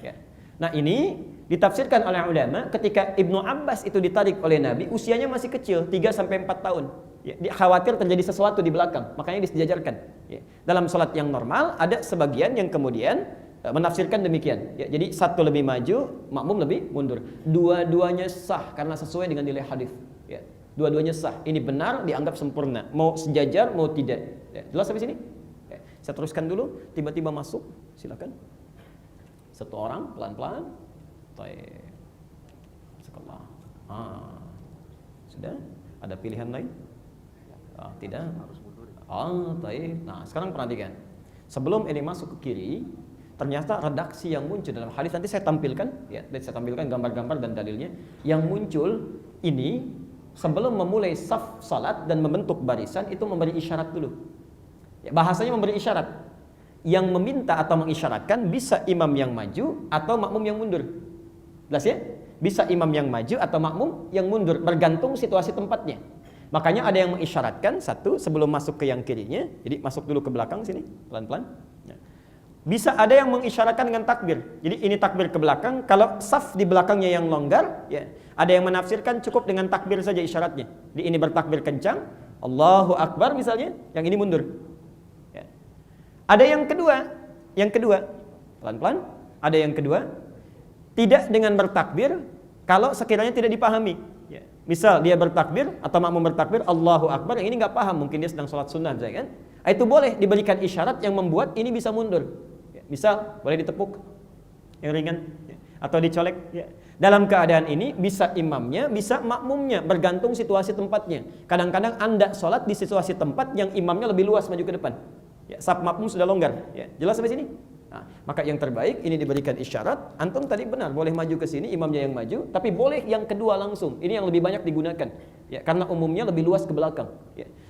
Ya. Nah ini ditafsirkan oleh ulama ketika Ibnu Abbas itu ditarik oleh Nabi, usianya masih kecil, 3-4 tahun. Ya, dia khawatir terjadi sesuatu di belakang, makanya disejajarkan. Ya. Dalam sholat yang normal ada sebagian yang kemudian menafsirkan demikian. Ya, jadi satu lebih maju, makmum lebih mundur. Dua-duanya sah karena sesuai dengan nilai hadis. Ya. Dua-duanya sah. Ini benar, dianggap sempurna. Mau sejajar, mau tidak. Ya. Jelas sampai sini? Ya. Saya teruskan dulu. Tiba-tiba masuk, silakan. Satu orang pelan-pelan. Sekolah. Sudah? Ada pilihan lain? Tidak. Nah, sekarang perhatikan. Sebelum ini masuk ke kiri, ternyata redaksi yang muncul dalam hadis nanti saya tampilkan, ya, saya tampilkan gambar-gambar dan dalilnya. Yang muncul ini sebelum memulai saf salat dan membentuk barisan itu memberi isyarat dulu. Ya, bahasanya memberi isyarat. Yang meminta atau mengisyaratkan bisa imam yang maju atau makmum yang mundur. Jelas ya? Bisa imam yang maju atau makmum yang mundur, bergantung situasi tempatnya. Makanya ada yang mengisyaratkan satu sebelum masuk ke yang kirinya, jadi masuk dulu ke belakang sini, pelan-pelan. Ya. Bisa ada yang mengisyaratkan dengan takbir. Jadi ini takbir ke belakang, kalau saf di belakangnya yang longgar, ya, ada yang menafsirkan cukup dengan takbir saja isyaratnya. Jadi ini bertakbir kencang, Allahu Akbar misalnya, yang ini mundur. Ya. Ada yang kedua, pelan-pelan. Ada yang kedua, tidak dengan bertakbir kalau sekiranya tidak dipahami. Ya. Misal dia bertakbir atau makmum bertakbir, Allahu Akbar, yang ini nggak paham, mungkin dia sedang sholat sunnah, misalnya kan? Itu boleh diberikan isyarat yang membuat ini bisa mundur. Misal boleh ditepuk yang ringan atau dicolek. Dalam keadaan ini bisa imamnya, bisa makmumnya, bergantung situasi tempatnya. Kadang-kadang Anda sholat di situasi tempat yang imamnya lebih luas maju ke depan. Saf makmum sudah longgar. Jelas sampai sini? Nah, maka yang terbaik ini diberikan isyarat. Antum tadi benar, boleh maju ke sini, imamnya yang maju, tapi boleh yang kedua langsung. Ini yang lebih banyak digunakan. Karena umumnya lebih luas ke belakang.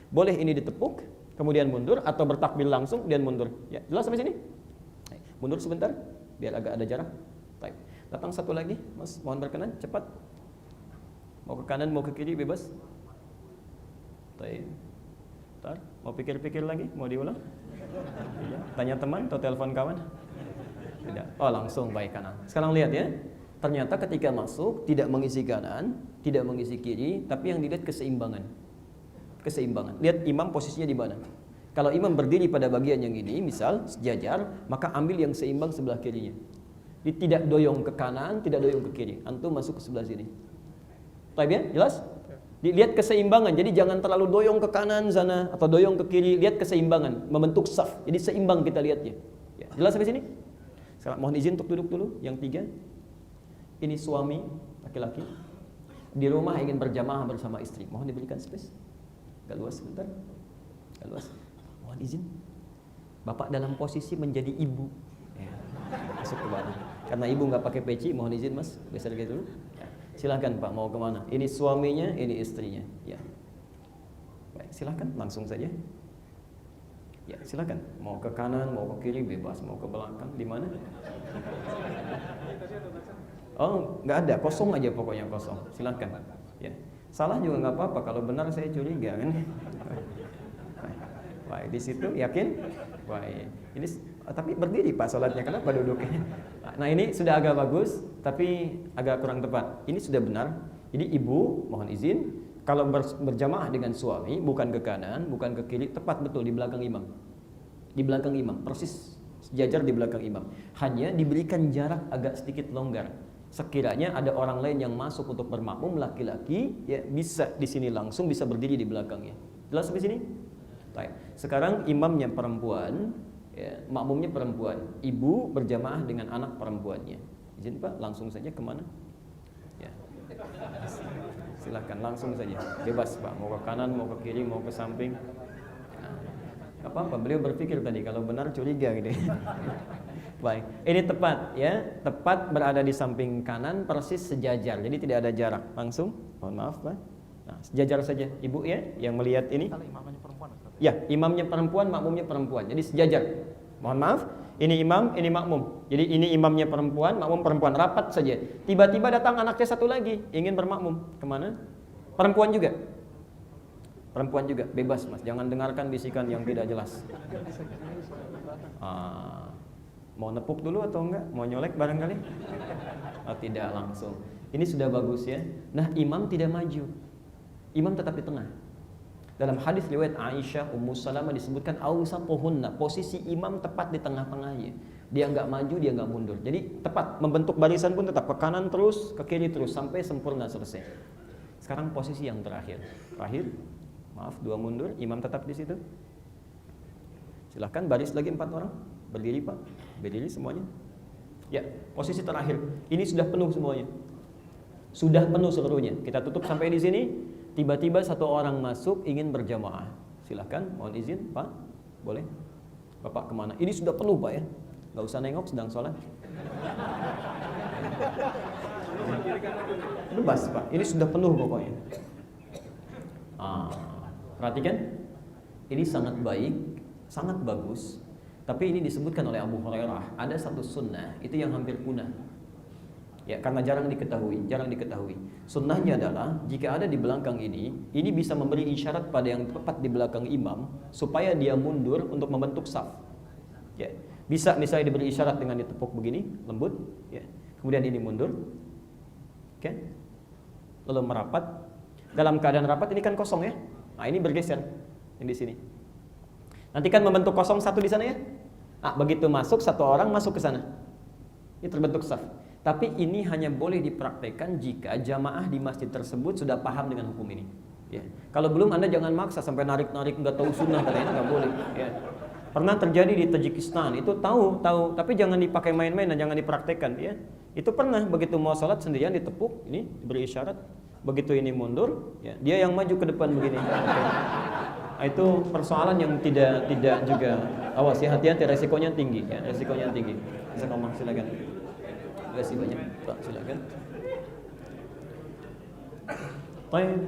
Boleh ini ditepuk, kemudian mundur, atau bertakbir langsung kemudian mundur. Jelas sampai sini? Mundur sebentar, biar agak ada jarak. Baik. Datang satu lagi, Mas, mohon berkenan, cepat. Mau ke kanan, mau ke kiri, bebas. Baik. Bentar, mau pikir-pikir lagi, mau diulang? Tidak. Tanya teman atau telepon kawan? Tidak. Oh, langsung baik kanan. Sekarang lihat ya. Ternyata ketika masuk tidak mengisi kanan, tidak mengisi kiri, tapi yang dilihat keseimbangan. Keseimbangan. Lihat imam posisinya di mana? Kalau imam berdiri pada bagian yang ini, misal sejajar, maka ambil yang seimbang sebelah kirinya. Tidak doyong ke kanan, tidak doyong ke kiri. Antum masuk ke sebelah sini. Baik ya? Jelas? Lihat keseimbangan. Jadi jangan terlalu doyong ke kanan sana atau doyong ke kiri. Lihat keseimbangan, membentuk saf. Jadi seimbang kita lihatnya. Jelas sampai sini? Sekarang mohon izin untuk duduk dulu. Yang 3. Ini suami laki-laki di rumah ingin berjamaah bersama istri. Mohon diberikan space. Agak luas sebentar. Agak luas. Mohon izin, Bapak dalam posisi menjadi ibu. Masuk ke mana? Karena ibu nggak pakai peci, mohon izin Mas, geser gitu dulu. Silahkan Pak, mau kemana? Ini suaminya, ini istrinya. Baik, silahkan, langsung saja. Silahkan. Mau ke kanan, mau ke kiri, bebas. Mau ke belakang, di mana? Oh, nggak ada, kosong aja pokoknya kosong. Silahkan. Salah juga nggak apa-apa. Kalau benar saya curiga kan. Baik, di situ yakin? Baik. Ini tapi berdiri Pak salatnya, kenapa duduknya? Nah, ini sudah agak bagus, tapi agak kurang tepat. Ini sudah benar. Jadi ibu, mohon izin, kalau berjamaah dengan suami, bukan ke kanan, bukan ke kiri, tepat betul di belakang imam. Di belakang imam, persis sejajar di belakang imam. Hanya diberikan jarak agak sedikit longgar. Sekiranya ada orang lain yang masuk untuk bermakmum laki-laki, bisa di sini langsung, bisa berdiri di belakangnya. Jelas sampai sini? Baik. Sekarang imamnya perempuan, makmumnya perempuan, ibu berjamaah dengan anak perempuannya. Izin Pak, langsung saja kemana? Silahkan langsung saja, bebas Pak. Mau ke kanan, mau ke kiri, mau ke samping. Gak apa-apa. Beliau berpikir tadi kalau benar curiga gitu. Baik, ini tepat ya, tepat berada di samping kanan, persis sejajar. Jadi tidak ada jarak. Langsung, mohon maaf Pak. Nah, sejajar saja, ibu ya, yang melihat ini. Kalau imamnya perempuan. Imamnya perempuan, makmumnya perempuan. Jadi sejajar. Mohon maaf, ini imam, ini makmum. Jadi ini imamnya perempuan, makmum perempuan, rapat saja. Tiba-tiba datang anaknya satu lagi, ingin bermakmum. Kemana? Perempuan juga. Perempuan juga, bebas Mas. Jangan dengarkan bisikan yang tidak jelas. Mau nepuk dulu atau enggak? Mau nyolek barangkali? Tidak langsung. Ini sudah bagus ya. Nah, imam tidak maju. Imam tetap di tengah. Dalam hadis riwayat Aisyah, Ummu Salamah disebutkan awsatuhunna, posisi imam tepat di tengah-tengahnya. Dia enggak maju, dia enggak mundur. Jadi tepat, membentuk barisan pun tetap ke kanan terus, ke kiri terus sampai sempurna selesai. Sekarang posisi yang terakhir. Maaf, 2 mundur, imam tetap di situ. Silahkan baris lagi 4 orang. Berdiri Pak, berdiri semuanya. Posisi terakhir. Ini sudah penuh semuanya. Sudah penuh seluruhnya. Kita tutup sampai di sini. Tiba-tiba satu orang masuk ingin berjamaah. Silahkan, mohon izin Pak. Boleh? Bapak kemana? Ini sudah penuh Pak ya. Gak usah nengok, sedang sholat. Bebas Pak, ini sudah penuh pokoknya. Perhatikan. Ini sangat baik, sangat bagus. Tapi ini disebutkan oleh Abu Hurairah, ada satu sunnah itu yang hampir punah. Karena jarang diketahui. Sunnahnya adalah jika ada di belakang ini bisa memberi isyarat pada yang tepat di belakang imam supaya dia mundur untuk membentuk saf. Bisa misalnya diberi isyarat dengan ditepuk begini, lembut, ya. Kemudian ini mundur. Oke. Lalu merapat. Dalam keadaan rapat ini kan kosong ya. Nah, ini bergeser yang di sini. Nanti kan membentuk kosong satu di sana ya. Nah, begitu masuk satu orang masuk ke sana. Ini terbentuk saf. Tapi ini hanya boleh dipraktekkan jika jamaah di masjid tersebut sudah paham dengan hukum ini. Ya. Kalau belum, Anda jangan maksa sampai narik-narik nggak tahu sunnah katanya, nggak boleh. Ya. Pernah terjadi di Tajikistan, itu tahu, tapi jangan dipakai main-main dan jangan dipraktekkan. Ya. Itu pernah begitu mau sholat sendirian ditepuk, ini beri isyarat. Begitu ini mundur, ya, dia yang maju ke depan begini. Okay. Nah, itu persoalan yang tidak juga. Awas ya, hati-hati, resikonya tinggi. Ya, resikonya tinggi. Bisa ngomong, silakan. Terima kasih banyak, Pak, silakan. Baik.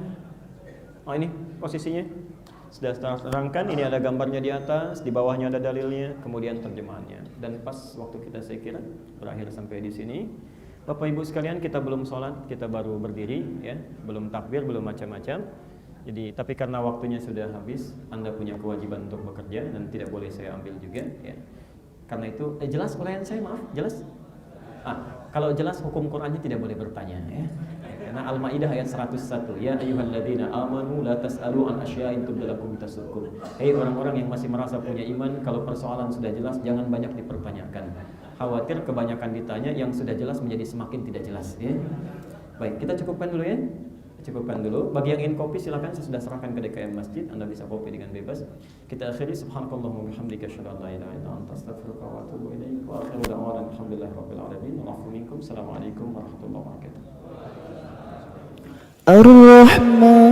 Oh, ini posisinya sudah terangkan. Ini ada gambarnya di atas, di bawahnya ada dalilnya, kemudian terjemahannya. Dan pas waktu kita saya kira berakhir sampai di sini. Bapak Ibu sekalian, kita belum sholat, kita baru berdiri, ya, belum takbir, belum macam-macam. Jadi, tapi karena waktunya sudah habis, Anda punya kewajiban untuk bekerja dan tidak boleh saya ambil juga, ya. Karena itu, jelas pertanyaan saya, maaf, jelas? Kalau jelas hukum Qur'annya tidak boleh bertanya, ya. Karena Al-Maidah ayat 101, ya ayyuhalladzina amanu la tas'alu an asya'in tubdalakum tasukkum. Hei orang-orang yang masih merasa punya iman, kalau persoalan sudah jelas jangan banyak dipertanyakan. Khawatir kebanyakan ditanya yang sudah jelas menjadi semakin tidak jelas, ya. Baik, kita cukupkan dulu ya. Cukupkan dulu. Bagi yang ingin kopi silakan, saya sudah serahkan ke DKM masjid. Anda bisa kopi dengan bebas. Kita akhiri subhanakallahumma wa bihamdika asyhadu an la ilaha illa anta astaghfiruka wa atubu ilaik. Wa akhiru da'wana alhamdulillahirabbil alamin. Wa minkum. Assalamualaikum warahmatullahi wabarakatuh. Ar-Rahman